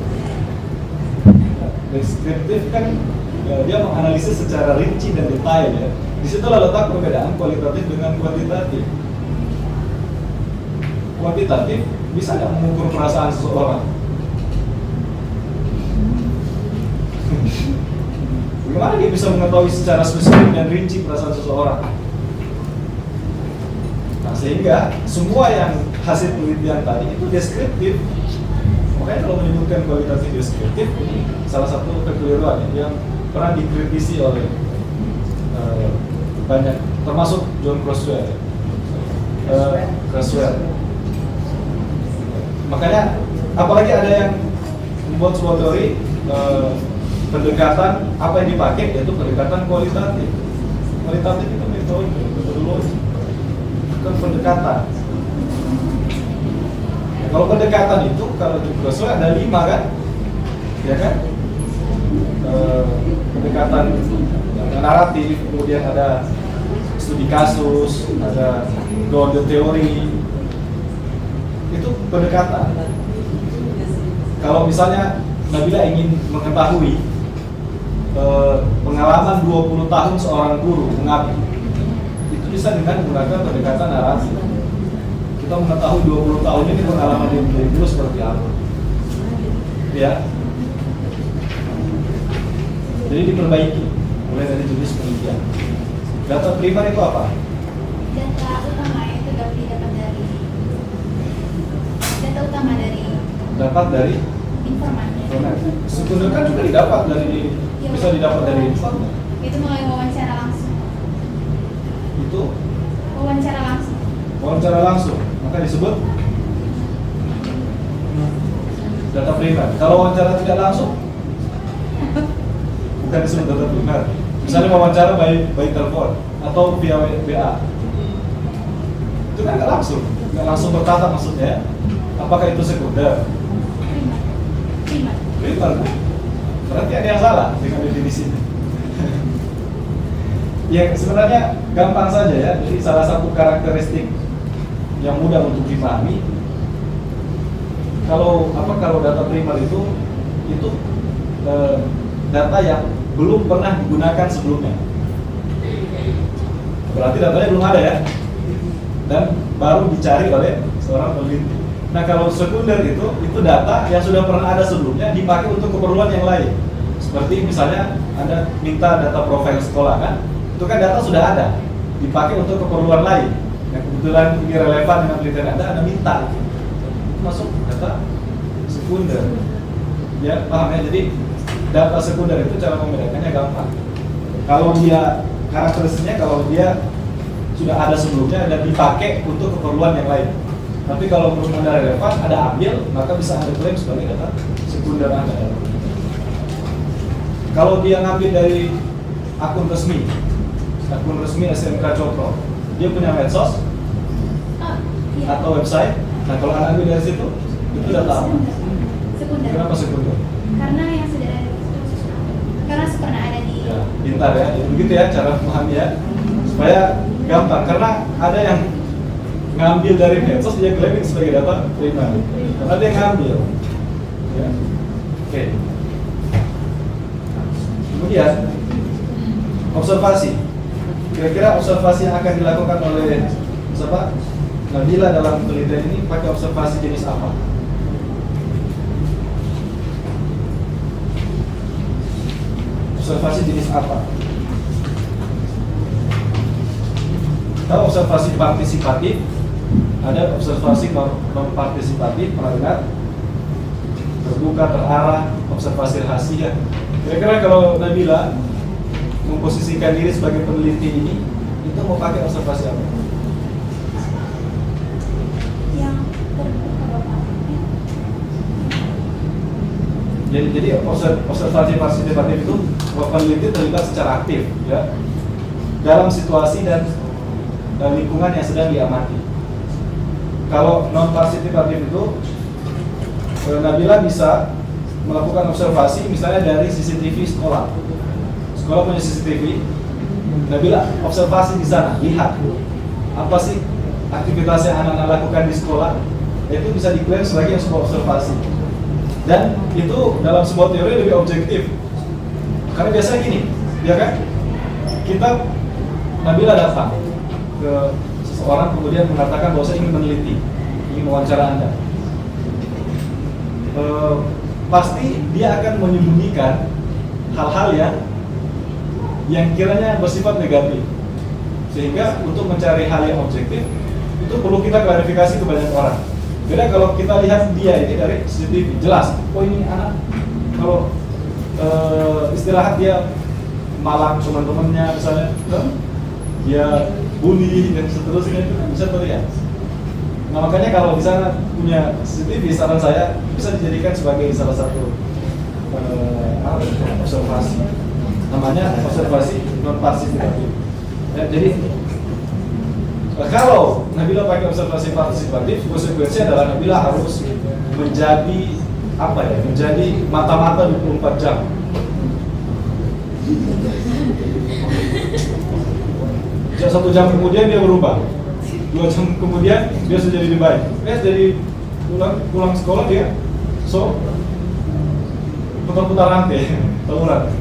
Speaker 4: Deskriptif kan dia menganalisis secara rinci dan detail ya. Di situ letak perbedaan kualitatif dengan kuantitatif. Kuantitatif bisa nggak mengukur perasaan seseorang? Bagaimana dia bisa mengetahui secara spesifik dan rinci perasaan seseorang? Nah, sehingga semua yang hasil penelitian tadi itu deskriptif. Makanya kalau menyebutkan kualitatif deskriptif ini salah satu kekeliruan yang pernah dikritisi oleh banyak, termasuk John Crosswell. Makanya apalagi ada yang membuat sebuah teori pendekatan apa yang dipakai yaitu pendekatan kualitatif. Kualitatif itu metodologi, bukan pendekatan. Ya, kalau pendekatan itu kalau di Crosswell ada 5 kan, ya kan? Pendekatan naratif, kemudian ada studi kasus, ada Gordon teori, itu pendekatan. Kalau misalnya Nabila ingin mengetahui pengalaman 20 tahun seorang guru mengabdi, itu bisa dengan menggunakan pendekatan narasi. Kita mengetahui 20 tahun ini pengalaman dari guru seperti apa, ya. Jadi diperbaiki mulai dari jenis penelitian. Data primer itu apa?
Speaker 2: Data utama itu
Speaker 4: Dapat dari
Speaker 2: informasi.
Speaker 4: sekunder kan juga didapat dari, bisa didapat dari info.
Speaker 2: Itu melalui wawancara langsung.
Speaker 4: Itu wawancara langsung, maka disebut data primer. Kalau wawancara tidak langsung, bukan disebut data primer. Misalnya wawancara by telepon atau via WA, itu kan nggak langsung bertatap maksudnya. Apakah itu sekunder? Primer. Berarti ada yang salah dengan definisinya. Ya sebenarnya gampang saja ya. Jadi salah satu karakteristik yang mudah untuk dipahami, kalau data primer itu data yang belum pernah digunakan sebelumnya. Berarti datanya belum ada ya, dan baru dicari oleh seorang peneliti. Nah kalau sekunder itu data yang sudah pernah ada sebelumnya dipakai untuk keperluan yang lain. Seperti misalnya Anda minta data profil sekolah kan, itu kan data sudah ada, dipakai untuk keperluan lain. Yang kebetulan ini relevan dengan penelitian Anda minta itu masuk data sekunder. Ya paham ya? Jadi data sekunder itu cara membedakannya gampang. Kalau dia karakteristiknya, kalau dia sudah ada sebelumnya dan dipakai untuk keperluan yang lain. Tapi kalau menurut Anda relevan, Anda ambil, maka bisa Anda klaim sebagai data sekunder Anda. Kalau dia ngambil dari akun resmi SMK Cokro, dia punya medsos, atau website. Nah kalau anak ambil dari situ, itu data apa?
Speaker 2: Sekunder.
Speaker 4: Kenapa sekunder?
Speaker 2: Karena yang sudah ada karena pernah ada di
Speaker 4: Ya, pintar ya, begitu ya cara memahami ya, supaya gampang. Karena ada yang ngambil dari medsos dia klaim itu sebagai data primer, karena dia ngambil. Ya. Oke. Kemudian observasi. Kira-kira observasi yang akan dilakukan oleh siapa? Nabila dalam penelitian ini pakai observasi jenis apa? Observasi jenis apa? Tahu observasi partisipatif, ada observasi non partisipatif, pernah dengar? Terbuka, terarah, observasi rahasia. Kira-kira kalau Nabila memposisikan diri sebagai peneliti ini, itu mau pakai observasi apa?
Speaker 2: yang terbuka Bapak.
Speaker 4: Jadi observasi partisipatif itu peneliti terlibat secara aktif ya dalam situasi dan lingkungan yang sedang diamati. Kalau non partisipatif itu Nabila bisa melakukan observasi misalnya dari CCTV sekolah. Sekolah punya CCTV, Nabila observasi di sana, lihat apa sih aktivitas yang anak-anak lakukan di sekolah, itu bisa diklaim sebagai sebuah observasi. Dan itu dalam sebuah teori lebih objektif. Karena biasanya gini, ya kan? Kita Nabila datang ke seseorang kemudian mengatakan bahwa saya ingin meneliti, ingin wawancara Anda. Pasti dia akan menyembunyikan hal-hal yang kiranya bersifat negatif. Sehingga untuk mencari hal yang objektif itu perlu kita klarifikasi ke banyak orang. Beda kalau kita lihat dia ini dari CCTV, jelas, oh ini anak kalau istirahat dia malam teman-temannya misalnya, dia bully dan seterusnya, itu kan bisa terlihat. Nah makanya kalau di sana punya CCTV, saran saya bisa dijadikan sebagai salah satu observasi. Namanya observasi non partisipatif. Ya, jadi kalau Nabila pakai observasi partisipatif, konsekuensinya adalah Nabila harus menjadi apa ya? Menjadi mata-mata 24 jam. Jadi 1 jam kemudian dia berubah, 2 jam kemudian dia sudah jadi lebih baik. Jadi pulang sekolah dia putar-putar rantai, tawuran.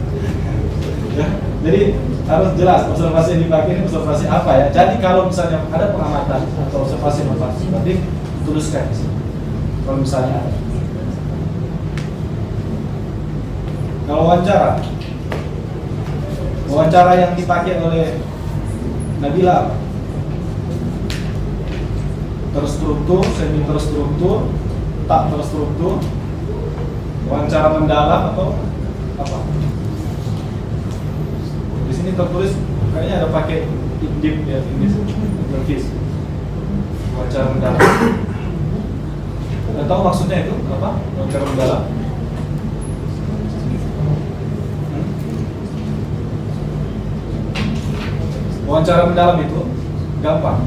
Speaker 4: Ya, jadi harus jelas observasi yang dipakai ini observasi apa ya. Jadi kalau misalnya ada pengamatan atau observasi non partisipatif, tuliskan di sini. Kalau misalnya ada. Kalau wawancara yang dipakai oleh Nabila apa? Terstruktur, semi terstruktur, tak terstruktur, wawancara mendalam atau apa? Di sini tertulis kayaknya ada pakai deep ya, interview, wawancara mendalam. Anda tahu maksudnya itu apa? Wawancara mendalam. Wawancara mendalam itu gampang.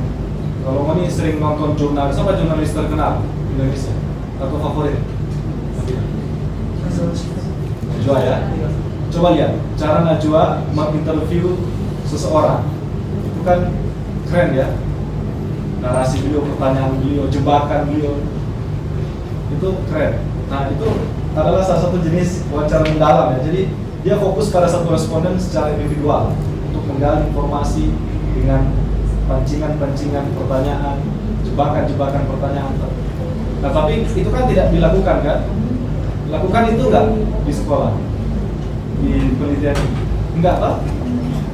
Speaker 4: Kalau mau nih sering nonton jurnalis, apa jurnalis terkenal Indonesia atau favorit? Najwa ya. Coba lihat cara Najwa menginterview seseorang. Itu kan keren ya. Narasi beliau, pertanyaan beliau, jebakan beliau. Itu keren. Nah, itu adalah salah satu jenis wawancara mendalam ya. Jadi dia fokus pada satu responden secara individual untuk menggali informasi dengan pancingan-pancingan pertanyaan, jebakan-jebakan pertanyaan. Nah, tapi itu kan tidak dilakukan kan? Dilakukan itu enggak di sekolah, di penelitian enggak apa?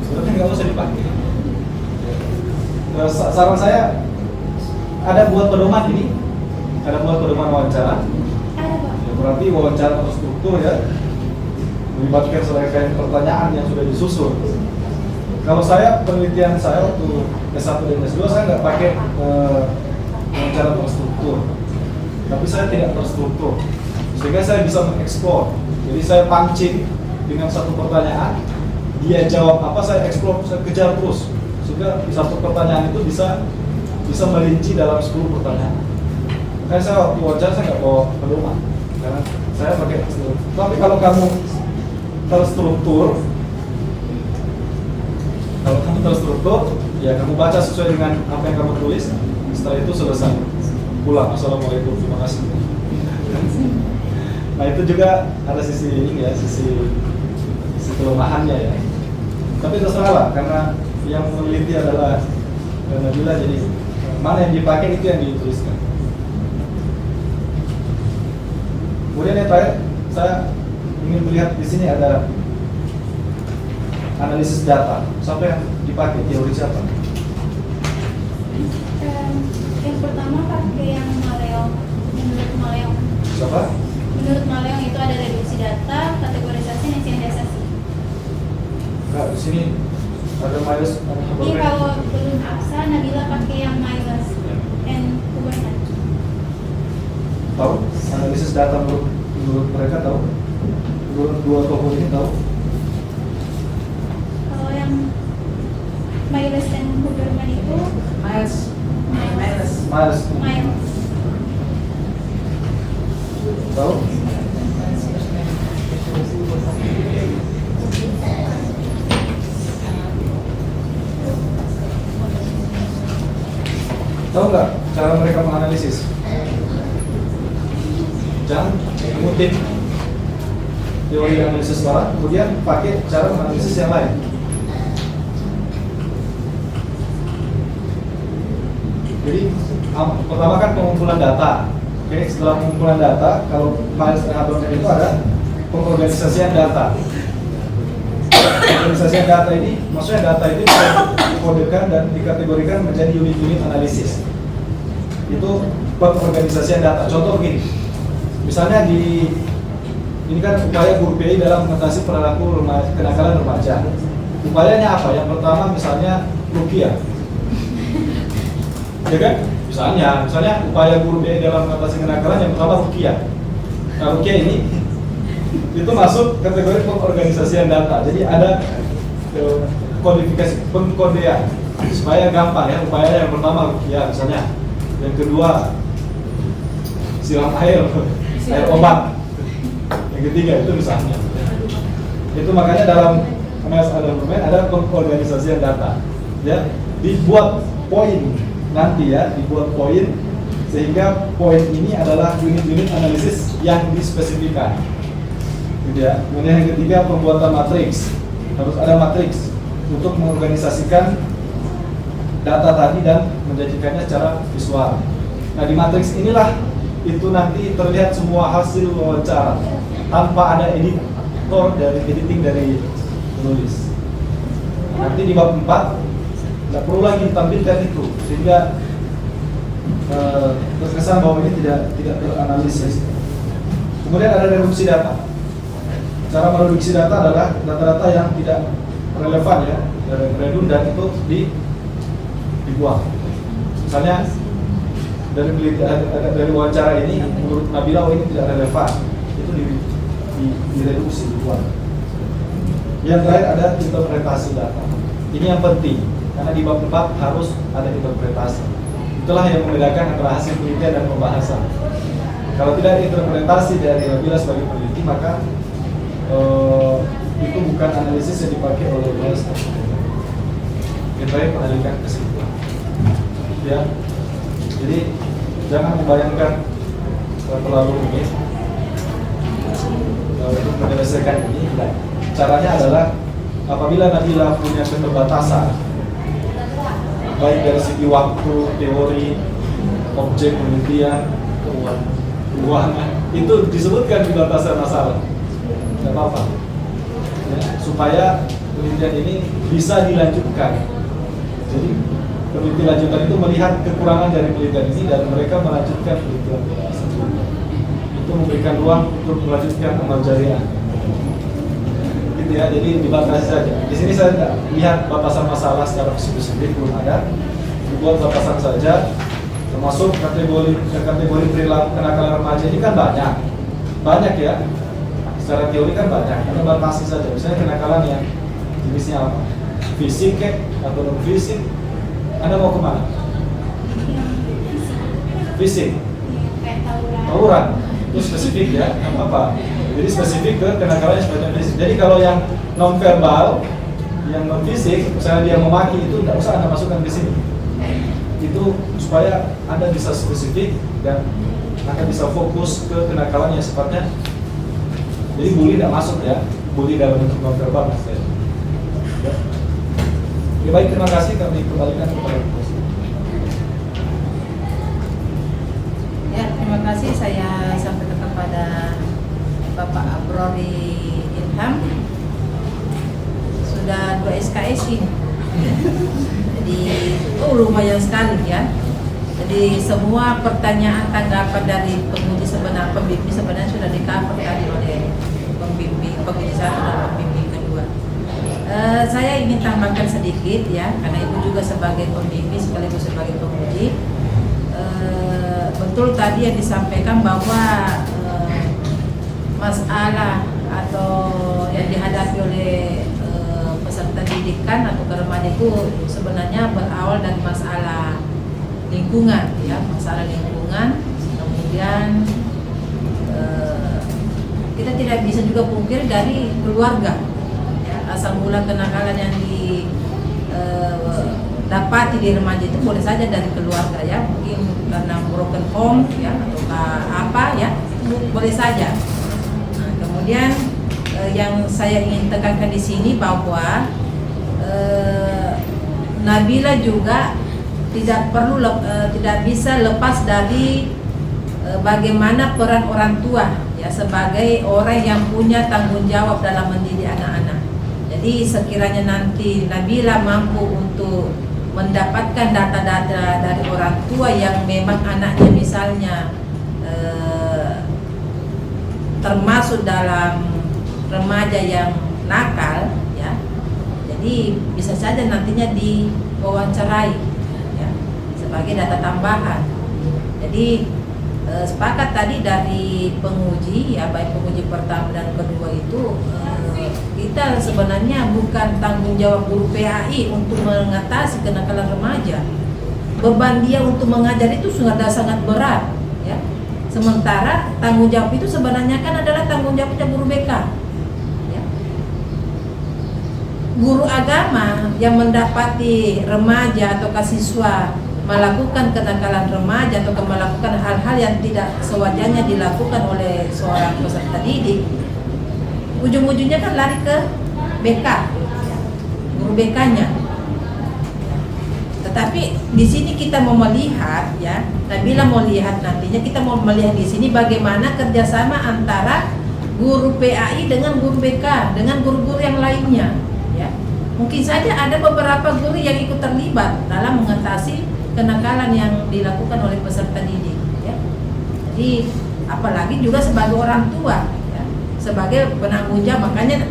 Speaker 4: Sebenarnya enggak usah dipakai. Saran saya ada buat pedoman ini, ada buat pedoman wawancara.
Speaker 2: Ada Pak.
Speaker 4: Ya, berarti wawancara terstruktur ya, melibatkan serangkaian pertanyaan yang sudah disusun. Kalau saya penelitian saya waktu S1 dan S2 saya nggak pakai wawancara terstruktur, tapi saya tidak terstruktur, sehingga saya bisa mengeksplor. Jadi saya pancing dengan satu pertanyaan, dia jawab apa, saya eksplor, saya kejar terus, sehingga di satu pertanyaan itu bisa bisa merinci dalam 10 pertanyaan. Makanya saya waktu wawancara saya nggak bawa pedoman, karena saya pakai struktur. Tapi kalau kamu terstruktur, ya kamu baca sesuai dengan apa yang kamu tulis. Setelah itu selesai, pulang. Assalamualaikum, terima kasih. Nah itu juga ada sisi ini ya, sisi kelemahannya ya. Tapi terserah lah, karena yang meneliti adalah Nabila, jadi mana yang dipakai itu yang dituliskan. Kemudian yang terakhir, saya ingin melihat di sini ada analisis data. Siapa yang dipakai? Teori siapa?
Speaker 2: Yang pertama pakai yang Maleong. Menurut Maleong.
Speaker 4: Siapa?
Speaker 2: Menurut Maleong itu ada reduksi data, kategorisasi, dan inisialisasi.
Speaker 4: Nah, di sini ada Miles.
Speaker 2: Ini kalau belum Aksa, Nabila pakai yang Miles and Kubernetes.
Speaker 4: Tahu? Analisis data menurut mereka tahu? Menurut dua tokoh ini tahu?
Speaker 2: Kalau yang Miles dan Kubernetes itu
Speaker 1: Miles.
Speaker 4: Miles tahu? Tahu nggak cara mereka menganalisis? Jangan mengutip teori analisis barat, kemudian pakai cara menganalisis yang lain. Jadi pertama kan pengumpulan data. Oke, setelah pengumpulan data, kalau Miles dan Habermas itu ada pengorganisasian data. Pengorganisasian data ini, maksudnya data itu dikodekan dan dikategorikan menjadi unit-unit analisis. Itu pengorganisasian data. Contoh begini, misalnya ini kan upaya guru PI dalam mengatasi perilaku kenakalan remaja. Upayanya apa? Yang pertama misalnya rukiah. Ya kan? Misalnya upaya guru PI dalam mengatasi kenakalan yang pertama rukiah. Nah, rukiah ini itu masuk kategori pengorganisasian data. Jadi ada kodifikasi, pengkodean supaya gampang ya. Upaya yang pertama rukiah misalnya. Yang kedua siram air obat. Yang ketiga itu misalnya. Itu makanya dalam ada pengorganisasian data. Ya, dibuat poin nanti ya, dibuat poin sehingga poin ini adalah unit-unit analisis yang dispesifikan. Gitu ya. Kemudian yang ketiga pembuatan matriks. Harus ada matriks untuk mengorganisasikan data tadi dan menjadikannya secara visual. Nah di matriks inilah itu nanti terlihat semua hasil wawancara tanpa ada editing dari penulis. Nanti di bab 4 nggak perlu lagi ditampilkan itu sehingga terkesan bahwa ini tidak teranalisis. Kemudian ada reduksi data. Cara mereduksi data adalah data-data yang tidak relevan ya, redundan itu dibuang. Misalnya dari wawancara ini menurut Nabila ini tidak relevan, itu direduksi, dibuang. Yang terakhir ada interpretasi data. Ini yang penting karena di bab 4 harus ada interpretasi. Itulah yang membedakan antara hasil penelitian dan pembahasan. Kalau tidak ada interpretasi dari Nabila sebagai peneliti, maka itu bukan analisis yang dipakai oleh Miles. Yang terakhir penelitian kesimpulan. Ya, jadi jangan membayangkan terlalu rumit untuk menyelesaikan ini. Caranya adalah apabila Nabila punya keterbatasan, baik dari segi waktu, teori, objek penelitian, keuangan, itu disebutkan di batasan masalah. Tidak apa-apa. Ya, supaya penelitian ini bisa dilanjutkan. Jadi peneliti lanjutan itu melihat kekurangan dari penelitian ini dan mereka melanjutkan penelitian tersebut. Itu memberikan ruang untuk melanjutkan amal jariah. Gitu ya, jadi dibatasi saja. Di sini saya tidak lihat batasan masalah secara spesifik, belum ada. Dibuat batasan saja, termasuk kategori perilaku kenakalan remaja ini kan banyak ya. Secara teori kan banyak, Anda batasi saja. Misalnya kenakalan yang jenisnya apa? Fisik atau non fisik, Anda mau kemana? fisik,
Speaker 2: Iya, kayak tawuran.
Speaker 4: tawuran, itu spesifik ya, apa? Jadi spesifik ke kenakalannya sifatnya fisik. Jadi kalau yang non verbal, yang non fisik, misalnya dia memaki itu tidak usah Anda masukkan di sini. Itu supaya Anda bisa spesifik dan akan bisa fokus ke kenakalannya sifatnya. Jadi bully tidak masuk ya, bully dalam bentuk non verbal maksudnya. Ya. Ya baik, terima kasih, kami kembalikan kepada Presiden.
Speaker 1: Ya, terima kasih saya sampaikan kepada Bapak Abrori Ilham. Sudah 2 SKS ini. Jadi lumayan sekali ya. Jadi semua pertanyaan tanggapan dari penguji pembimbing sebenarnya sudah di-cover tadi oleh pembimbing penguji 1 dan pembimbing kedua. Saya ingin tambahkan sedikit ya, karena itu juga sebagai pembimbing sekaligus sebagai penguji. Betul tadi yang disampaikan bahwa masalah atau yang dihadapi oleh peserta didikan atau remaja itu sebenarnya berawal dari masalah lingkungan ya, masalah lingkungan. Kemudian kita tidak bisa juga pungkiri dari keluarga ya, asal mula kenakalan yang dapati di remaja itu boleh saja dari keluarga ya, mungkin karena broken home ya atau apa ya, boleh saja. Nah, kemudian yang saya ingin tekankan di sini bahwa Nabila juga tidak bisa lepas dari bagaimana peran orang tua ya sebagai orang yang punya tanggung jawab dalam mendidik anak-anak. Jadi sekiranya nanti Nabila mampu untuk mendapatkan data-data dari orang tua yang memang anaknya misalnya termasuk dalam remaja yang nakal ya, jadi bisa saja nantinya diwawancarai ya, sebagai data tambahan. Jadi sepakat tadi dari penguji ya, baik penguji pertama dan kedua itu kita sebenarnya bukan tanggung jawab guru PAI untuk mengatasi kenakalan remaja. Beban dia untuk mengajar itu sudah sangat berat ya. Sementara tanggung jawab itu sebenarnya kan adalah tanggung jawabnya guru BK ya. Guru agama yang mendapati remaja atau siswa melakukan kenakalan remaja atau melakukan hal-hal yang tidak sewajarnya dilakukan oleh seorang peserta didik, ujung-ujungnya kan lari ke BK, guru BK-nya. Tetapi di sini kita mau melihat ya, Nabila mau lihat nantinya kita mau melihat di sini bagaimana kerjasama antara guru PAI dengan guru BK dengan guru-guru yang lainnya. Ya, mungkin saja ada beberapa guru yang ikut terlibat dalam mengatasi kenakalan yang dilakukan oleh peserta didik. Ya. Jadi apalagi juga sebagai orang tua. Sebagai penanggung jawab, makanya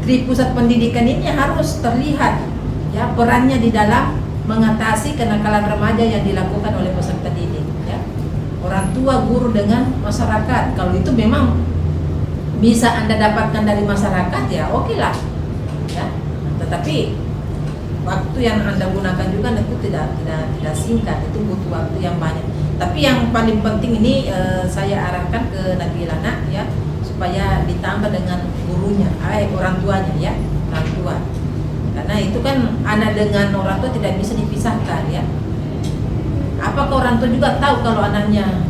Speaker 1: di pusat pendidikan ini harus terlihat ya perannya di dalam mengatasi kenakalan remaja yang dilakukan oleh peserta didik ya. Orang tua, guru dengan masyarakat. Kalau itu memang bisa Anda dapatkan dari masyarakat ya oke lah ya. Tetapi waktu yang Anda gunakan juga itu tidak singkat, itu butuh waktu yang banyak. Tapi yang paling penting ini saya arahkan ke Nabila ya, supaya ditambah dengan gurunya, orang tuanya ya, orang tua. Karena itu kan anak dengan orang tua tidak bisa dipisahkan ya. Apakah orang tua juga tahu kalau anaknya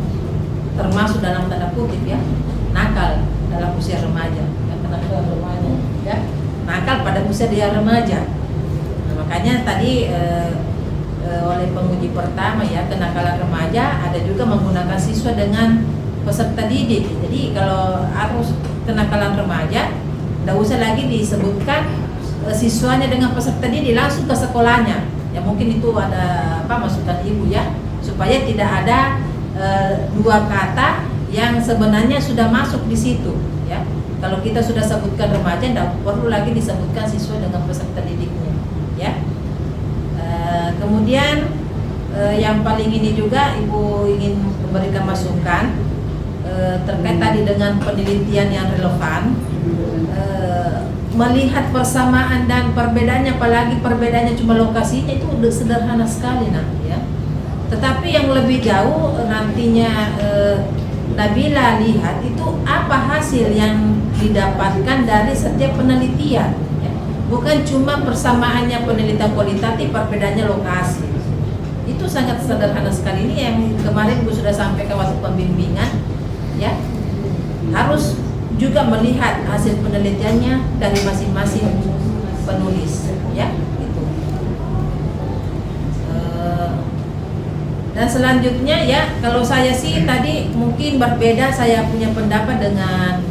Speaker 1: termasuk dalam tanda kutip ya, nakal dalam usia remaja, ya, kenakalan remaja ya, nakal pada usia dia remaja. Nah, makanya tadi oleh penguji pertama ya, kenakalan remaja ada juga menggunakan siswa dengan peserta didik. Jadi kalau harus kenakalan remaja, tidak usah lagi disebutkan siswanya dengan peserta didik, langsung ke sekolahnya. Ya mungkin itu ada masukan ibu ya, supaya tidak ada dua kata yang sebenarnya sudah masuk di situ. Ya, kalau kita sudah sebutkan remaja, tidak perlu lagi disebutkan siswa dengan peserta didiknya. Ya, kemudian yang paling ini juga ibu ingin memberikan masukan. Terkait tadi dengan penelitian yang relevan, melihat persamaan dan perbedaannya, apalagi perbedaannya cuma lokasinya, itu udah sederhana sekali ya. Tetapi yang lebih jauh nantinya Nabila lihat itu apa hasil yang didapatkan dari setiap penelitian, ya. Bukan cuma persamaannya penelitian kualitatif, perbedaannya lokasi. Itu sangat sederhana sekali. Ini yang kemarin Bu sudah sampaikan waktu pembimbingan, ya. Harus juga melihat hasil penelitiannya dari masing-masing penulis, ya. Gitu. Dan selanjutnya ya, kalau saya sih tadi mungkin berbeda, saya punya pendapat dengan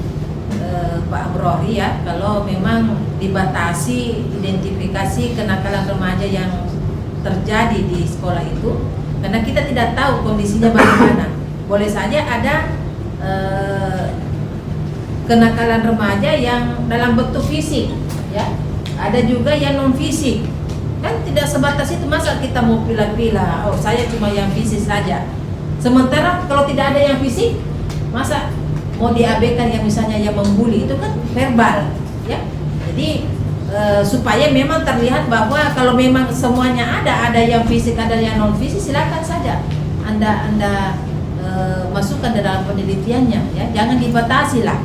Speaker 1: Pak Abrori ya, kalau memang dibatasi identifikasi kenakalan remaja yang terjadi di sekolah itu, karena kita tidak tahu kondisinya bagaimana. Boleh saja ada kenakalan remaja yang dalam bentuk fisik, ya, ada juga yang non fisik. Kan tidak sebatas itu, masa kita mau pilih-pilih, oh saya cuma yang fisik saja. Sementara kalau tidak ada yang fisik, masa mau diabaikan yang misalnya yang membuli, itu kan verbal, ya. Jadi supaya memang terlihat bahwa kalau memang semuanya ada yang fisik, ada yang non fisik, silakan saja Anda masukkan dalam penelitiannya, ya. Jangan dibatasi lah.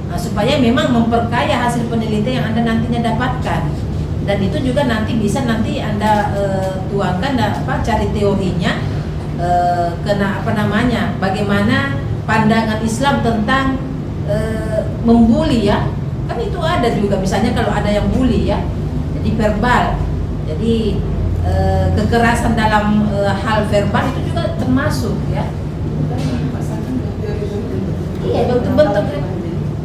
Speaker 1: Nah, supaya memang memperkaya hasil penelitian yang Anda nantinya dapatkan. Dan itu juga nanti bisa Anda tuangkan cari teorinya, bagaimana pandangan Islam tentang membuli, ya. Kan itu ada juga, misalnya kalau ada yang bully, ya, jadi verbal, jadi kekerasan dalam hal verbal itu juga termasuk, ya. Iya, bentuk-bentuk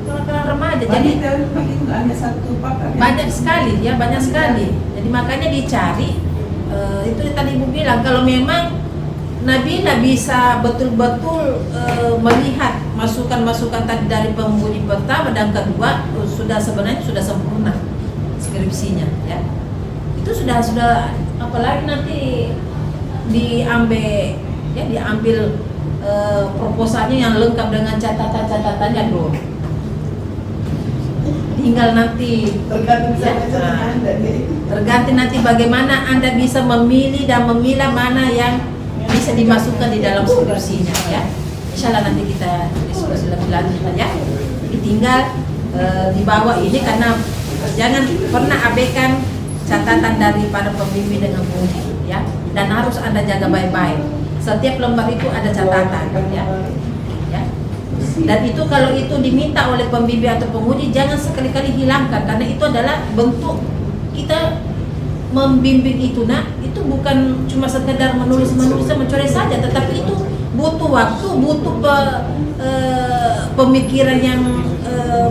Speaker 1: kenakalan remaja. Jadi banyak sekali, ya, banyak sekali. Jadi makanya dicari, itu tadi Ibu bilang, kalau memang Nabila bisa betul-betul melihat masukan-masukan tadi dari penguji pertama dan kedua, sebenarnya sudah sempurna skripsinya, ya. Itu sudah apalagi nanti diambil proposalnya yang lengkap dengan catatan-catatannya dong. Tinggal nanti tergantung nanti bagaimana Anda bisa memilih dan memilah mana yang bisa dimasukkan di dalam skripsinya, ya. Insya Allah nanti kita diskusi lebih lanjut, ya. Jadi tinggal dibawa ini, karena jangan pernah abaikan catatan dari para pembimbing dengan penguji, ya. Dan harus Anda jaga baik-baik. Setiap lembar itu ada catatan, ya. Dan itu kalau itu diminta oleh pembimbing atau penguji, jangan sekali-kali hilangkan, karena itu adalah bentuk kita membimbing itu. Nah, itu bukan cuma sekedar menulis mencoret saja, tetapi itu butuh waktu, butuh pemikiran yang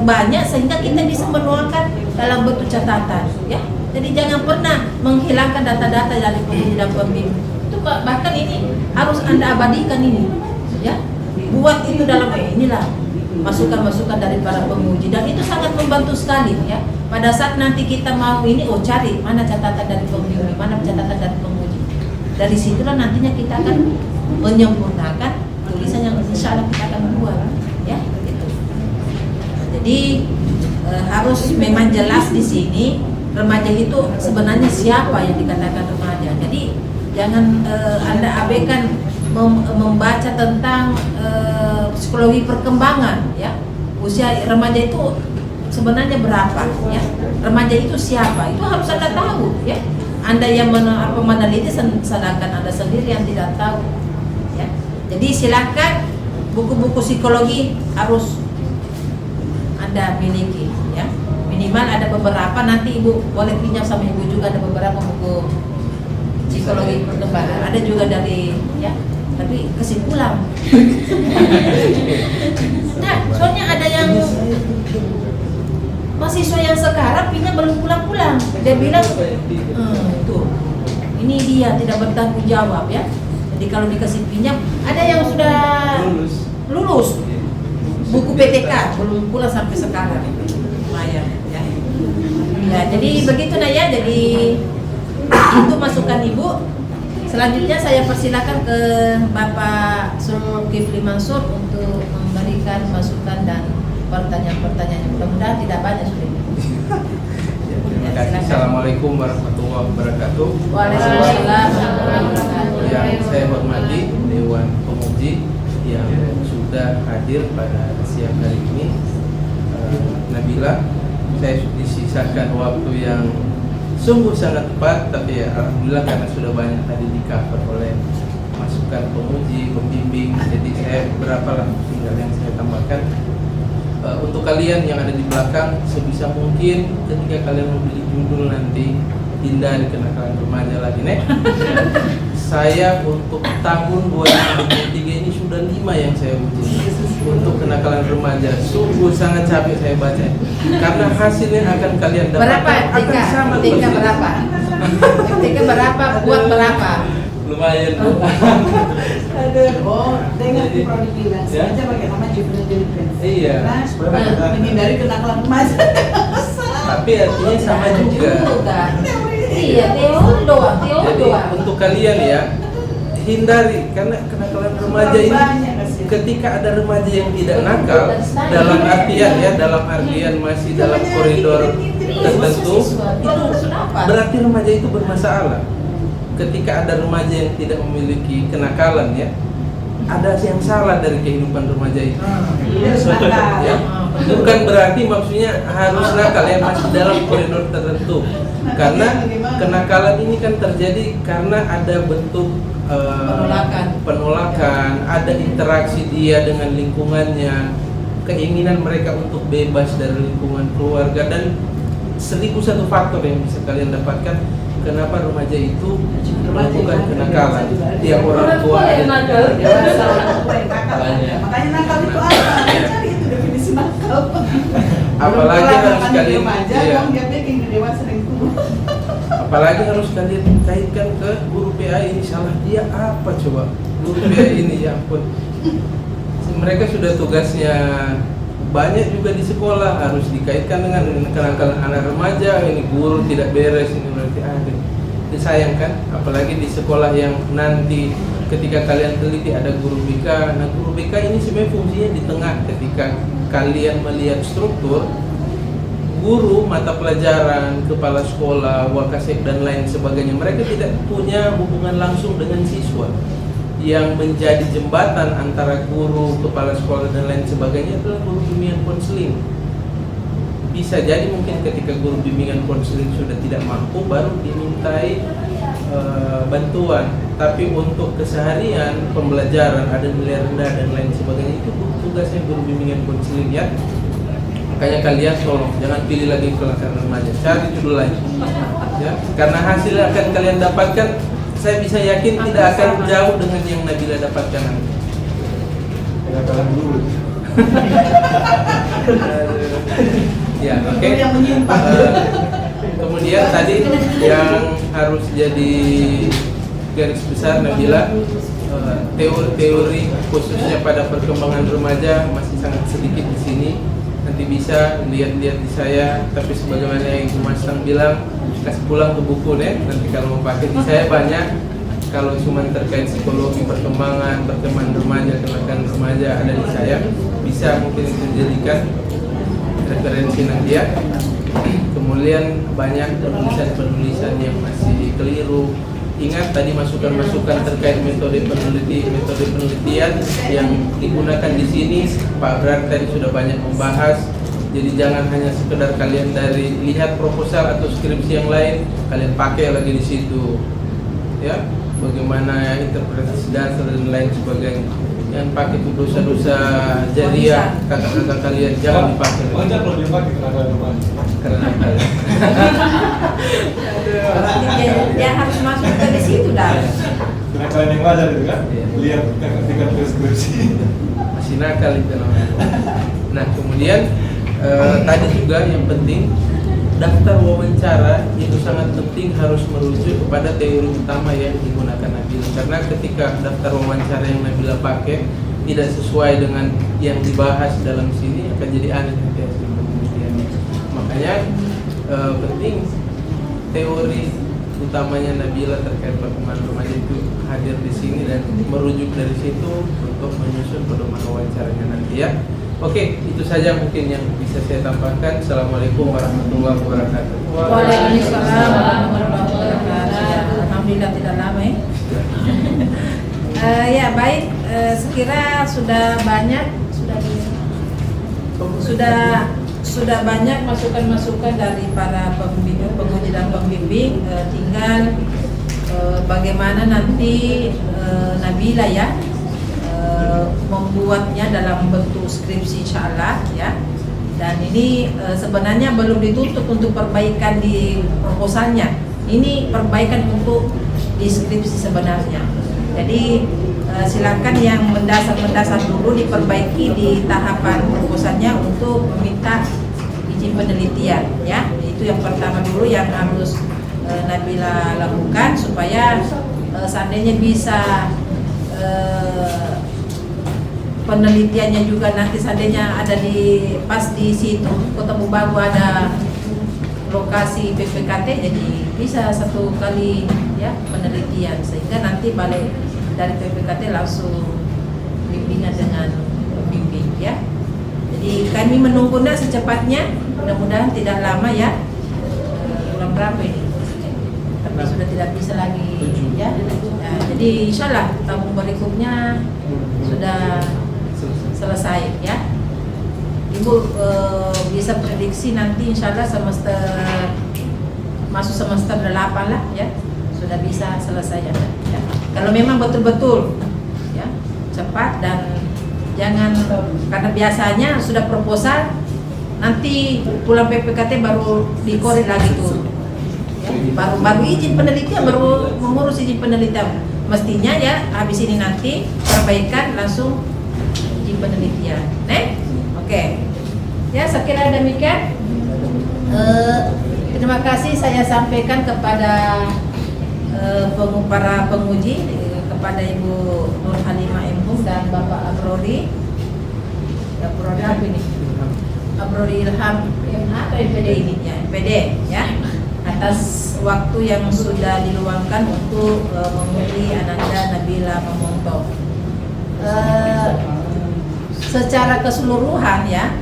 Speaker 1: banyak, sehingga kita bisa menuangkan dalam bentuk catatan, ya. Jadi jangan pernah menghilangkan data-data dari penguji dan pembimbing. Itu bahkan ini harus Anda abadikan ini, ya. Buat itu dalam inilah masukan-masukan dari para penguji, dan itu sangat membantu sekali, ya. Pada saat nanti kita mau ini, cari mana catatan dari pembimbing, mana catatan dari penguji. Dari situlah nantinya kita akan menyempurnakan tulisan yang insya Allah kita akan buat, ya. Gitu. Jadi harus memang jelas di sini remaja itu sebenarnya siapa yang dikatakan remaja. Jadi jangan Anda abaikan membaca tentang psikologi perkembangan, ya. Usia remaja itu sebenarnya berapa, ya. Remaja itu siapa, itu harus Anda tahu, ya. Anda yang meneliti, sedangkan Anda sendiri yang tidak tahu, ya. Jadi silakan buku-buku psikologi harus Anda miliki, ya. Minimal ada beberapa, nanti Ibu boleh pinjam sama Ibu juga, ada beberapa buku psikologi perkembangan, ada juga dari, ya. Tapi kesimpulan. Nah, soalnya ada yang mahasiswa yang sekarang pindah belum pulang-pulang. Dia bilang, tuh, ini dia tidak bertanggung jawab, ya. Jadi kalau dikasih pinjam, ada yang sudah lulus buku PTK belum pulang sampai sekarang. Lumayan, ya. Ya, jadi begitu nah, ya. Jadi itu masukan Ibu. Selanjutnya saya persilakan ke Bapak Zulkifli Mansur untuk memberikan masukan dan pertanyaan-pertanyaan. Mudah-mudahan tidak banyak sudah.
Speaker 5: Terima kasih. Assalamualaikum warahmatullahi wabarakatuh.
Speaker 1: Waalaikumsalam warahmatullahi wabarakatuh.
Speaker 5: Yang saya hormati Dewan Penguji yang sudah hadir pada siang hari ini. Nabila, saya disisakan waktu yang sungguh sangat tepat, tapi ya alhamdulillah karena sudah banyak tadi di cover oleh masukan penguji, pembimbing, jadi saya beberapa lah tinggal yang saya tambahkan. Untuk kalian yang ada di belakang, sebisa mungkin ketika kalian membeli judul nanti hindari kenakalan remaja lagi, nek. Saya untuk tahun 2023 ini sudah 5 yang saya uji untuk kenakalan remaja. Sungguh sangat capek saya baca, karena hasilnya akan kalian dapatkan
Speaker 1: Berapa
Speaker 5: akan sama
Speaker 1: Tika
Speaker 5: persis.
Speaker 1: berapa? Tika berapa? Buat berapa?
Speaker 5: Lumayan.
Speaker 3: Oh, dengan prodi bilang,
Speaker 5: Ya.
Speaker 3: sengaja pakai nama juvenile delinquency.
Speaker 5: Iya.
Speaker 3: Karena menghindari kenakalan remaja.
Speaker 5: Tapi artinya sama juga.
Speaker 1: Kan? Iya, teori doang, teori
Speaker 5: Jadi
Speaker 1: doang.
Speaker 5: untuk kalian ya, hindari karena kenakalan remaja ini.
Speaker 3: Banyak kasih.
Speaker 5: Ketika ada remaja yang tidak nakal, dalam artian masih dalam koridor tertentu, itu berarti remaja itu bermasalah. Ketika ada remaja yang tidak memiliki kenakalan ya, ada yang salah dari kehidupan remaja itu.
Speaker 3: Iya, nakal.
Speaker 5: Ya, bukan berarti maksudnya harus nakal ya, masih dalam koridor tertentu. Karena kenakalan ini kan terjadi karena ada bentuk penolakan, ada interaksi dia dengan lingkungannya, keinginan mereka untuk bebas dari lingkungan keluarga, dan 1001 faktor yang bisa kalian dapatkan kenapa remaja itu melakukan kenakalan. Tiap orang tua ada
Speaker 3: Dewasa, orang tua yang nakal.
Speaker 5: Banyak.
Speaker 3: Makanya nakal itu apa? Cari itu definisi nakal.
Speaker 5: Apalagi
Speaker 3: Belum
Speaker 5: harus
Speaker 3: pernah
Speaker 5: kalian-
Speaker 3: remaja,
Speaker 5: iya.
Speaker 3: orang dia pikir dewasa dan tua.
Speaker 5: Apalagi harus kalian kaitkan ke guru PA ini, salah dia apa coba? Guru PA ini ya ampun. Mereka sudah tugasnya banyak juga di sekolah, harus dikaitkan dengan kenakalan anak remaja. Ini guru tidak beres, ini berarti ada. Disayangkan, apalagi di sekolah yang nanti ketika kalian teliti ada guru BK. Nah, guru BK ini sebenarnya fungsinya di tengah. Ketika kalian melihat struktur guru, mata pelajaran, kepala sekolah, wakasek dan lain sebagainya, mereka tidak punya hubungan langsung dengan siswa. Yang menjadi jembatan antara guru, kepala sekolah dan lain sebagainya adalah guru bimbingan konseling. Bisa jadi mungkin ketika guru bimbingan konseling sudah tidak mampu, baru dimintai bantuan. Tapi untuk keseharian pembelajaran, ada nilai rendah dan lain sebagainya, itu tugasnya guru bimbingan konseling ya. Makanya kalian tolong jangan pilih lagi kenakalan remaja, cari judul lain ya, karena hasil yang akan kalian dapatkan saya bisa yakin tidak akan jauh dengan yang Nabila dapatkan nanti.
Speaker 4: Kenakalan dulu.
Speaker 5: Ya, oke.
Speaker 3: Yang menyimpang.
Speaker 5: Kemudian tadi yang harus jadi garis besar Nabila, teori-teori khususnya pada perkembangan remaja masih sangat sedikit di sini. Nanti bisa lihat-lihat di saya, tapi sebagaimana yang Ibu Mas Tang bilang, kasih pulang ke buku deh. Nanti kalau mau pakai di saya banyak. Kalau cuma terkait psikologi perkembangan remaja, kenakalan remaja ada di saya. Bisa mungkin dijadikan referensi nanti ya. Kemudian banyak penulisan-penulisan yang masih keliru. Ingat tadi masukan-masukan terkait metode penelitian yang digunakan di sini. Pak Brar tadi sudah banyak membahas. Jadi jangan hanya sekedar kalian dari lihat proposal atau skripsi yang lain, kalian pakai lagi di situ. Ya, bagaimana interpretasi dasar dan lain sebagainya. Yang pakai itu dosa-dosa jariah, kata-kata kalian jangan dipakai.
Speaker 4: Wajar kalau dia pakai kenakalan remaja.
Speaker 5: Karena kalian.
Speaker 1: Dia harus masuk ke situ dah.
Speaker 4: Kenakalan yang wajar itu kan?
Speaker 5: Iya.
Speaker 4: Lihat tingkat deskripsi.
Speaker 5: Masih nakal itu namanya. Nah, kemudian tadi juga yang penting, daftar wawancara itu sangat penting, harus merujuk kepada teori utama yang digunakan Nabila. Karena ketika daftar wawancara yang Nabila pakai tidak sesuai dengan yang dibahas dalam sini, akan jadi aneh nanti hasil penelitiannya. Makanya penting teori utamanya Nabila terkait perkembangan remaja itu hadir di sini dan merujuk dari situ untuk menyusun pedoman wawancaranya nanti ya. Oke, itu saja mungkin yang bisa saya tambahkan. Assalamualaikum warahmatullahi wabarakatuh.
Speaker 1: Waalaikumsalam warahmatullahi wabarakatuh. Alhamdulillah tidak lama ya. Ya baik, sekira sudah banyak sudah banyak masukan-masukan dari para penguji dan pembimbing. Tinggal bagaimana nanti Nabila ya membuatnya dalam bentuk skripsi insyaallah ya. Dan ini sebenarnya belum ditutup untuk perbaikan di proposalnya. Ini perbaikan untuk di skripsi sebenarnya. Jadi silakan yang mendasar dulu diperbaiki di tahapan proposalnya untuk meminta izin penelitian ya. Itu yang pertama dulu yang harus Nabila lakukan supaya seandainya bisa penelitiannya juga nanti seandainya ada pas di situ Kota Bubagu ada lokasi PPKT, jadi bisa satu kali ya penelitian sehingga nanti balik dari PPKT langsung bimbingan dengan pembimbing ya. Jadi kami menunggunya secepatnya, mudah-mudahan tidak lama ya. Bulan berapa ini? Tapi sudah tidak bisa lagi ya. Nah, jadi insyaallah tahun berikutnya sudah selesai ya. Ibu bisa prediksi nanti insyaallah masuk semester 8 lah ya, sudah bisa selesai ya. Kalau memang betul-betul ya cepat dan jangan, karena biasanya sudah proposal nanti pulang PPKT baru dikorek lagi tuh ya, baru izin penelitian, baru mengurus izin penelitian. Mestinya ya habis ini nanti perbaikan langsung izin penelitian. Oke. Ya, sekira demikian. Terima kasih saya sampaikan kepada para penguji, kepada Ibu Nur Halimah Emhum dan Bapak Abrori. Ya, Abrori apa ini? Abrori Ilham atau MPD ini ya, MPD ya. Atas waktu yang sudah diluangkan untuk memilih Ananda Nabila Mamonto. Secara keseluruhan ya,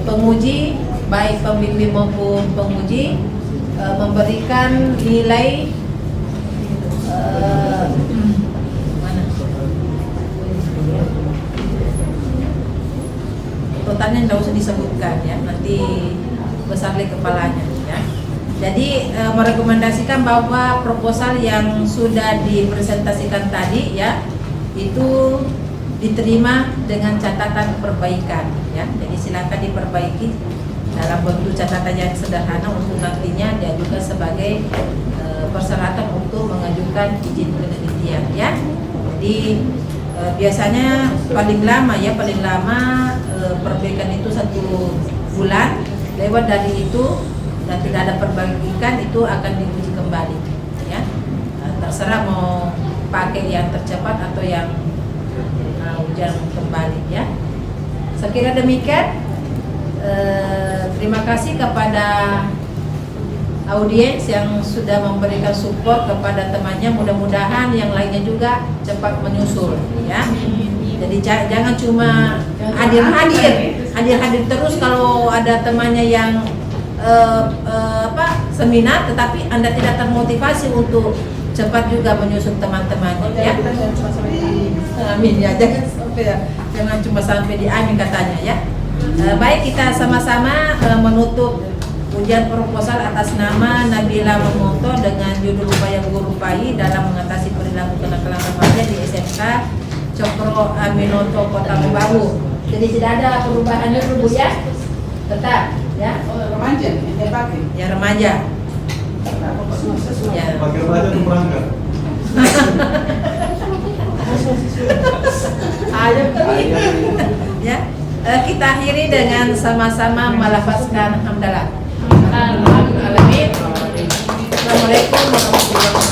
Speaker 1: penguji baik pembimbing maupun penguji memberikan nilai totalnya tidak usah disebutkan ya, nanti besar di kepalanya ya. Jadi merekomendasikan bahwa proposal yang sudah dipresentasikan tadi ya itu diterima dengan catatan perbaikan ya. Jadi silakan diperbaiki dalam bentuk catatan yang sederhana untuk nantinya diajukan sebagai persyaratan untuk mengajukan izin penelitian ya. Jadi biasanya paling lama perbaikan itu 1 bulan. Lewat dari itu dan tidak ada perbaikan itu akan diuji kembali ya. Terserah mau pakai yang tercepat atau yang ujian kembali ya. Sekira demikian. Terima kasih kepada audiens yang sudah memberikan support kepada temannya. Mudah-mudahan yang lainnya juga cepat menyusul ya. Jadi jangan cuma hadir terus kalau ada temannya yang seminar tetapi Anda tidak termotivasi untuk cepat juga menyusul teman-temannya ya. Amin ya, jangan cuma sampai di amin katanya ya. Baik, kita sama-sama menutup ujian proposal atas nama Nabila Mamonto dengan judul upaya guru PAI dalam mengatasi perilaku kenakalan remaja di SMK Cokro Aminoto Kota Bubagu. Jadi tidak ada perubahan dulu Bu ya, tetap ya.
Speaker 3: Remaja yang dia pakai.
Speaker 1: Ya remaja. Ya.
Speaker 4: Pakai remaja untuk berangkat.
Speaker 1: Ayo ya. Kita akhiri dengan sama-sama melafazkan hamdalah. Assalamualaikum warahmatullahi wabarakatuh.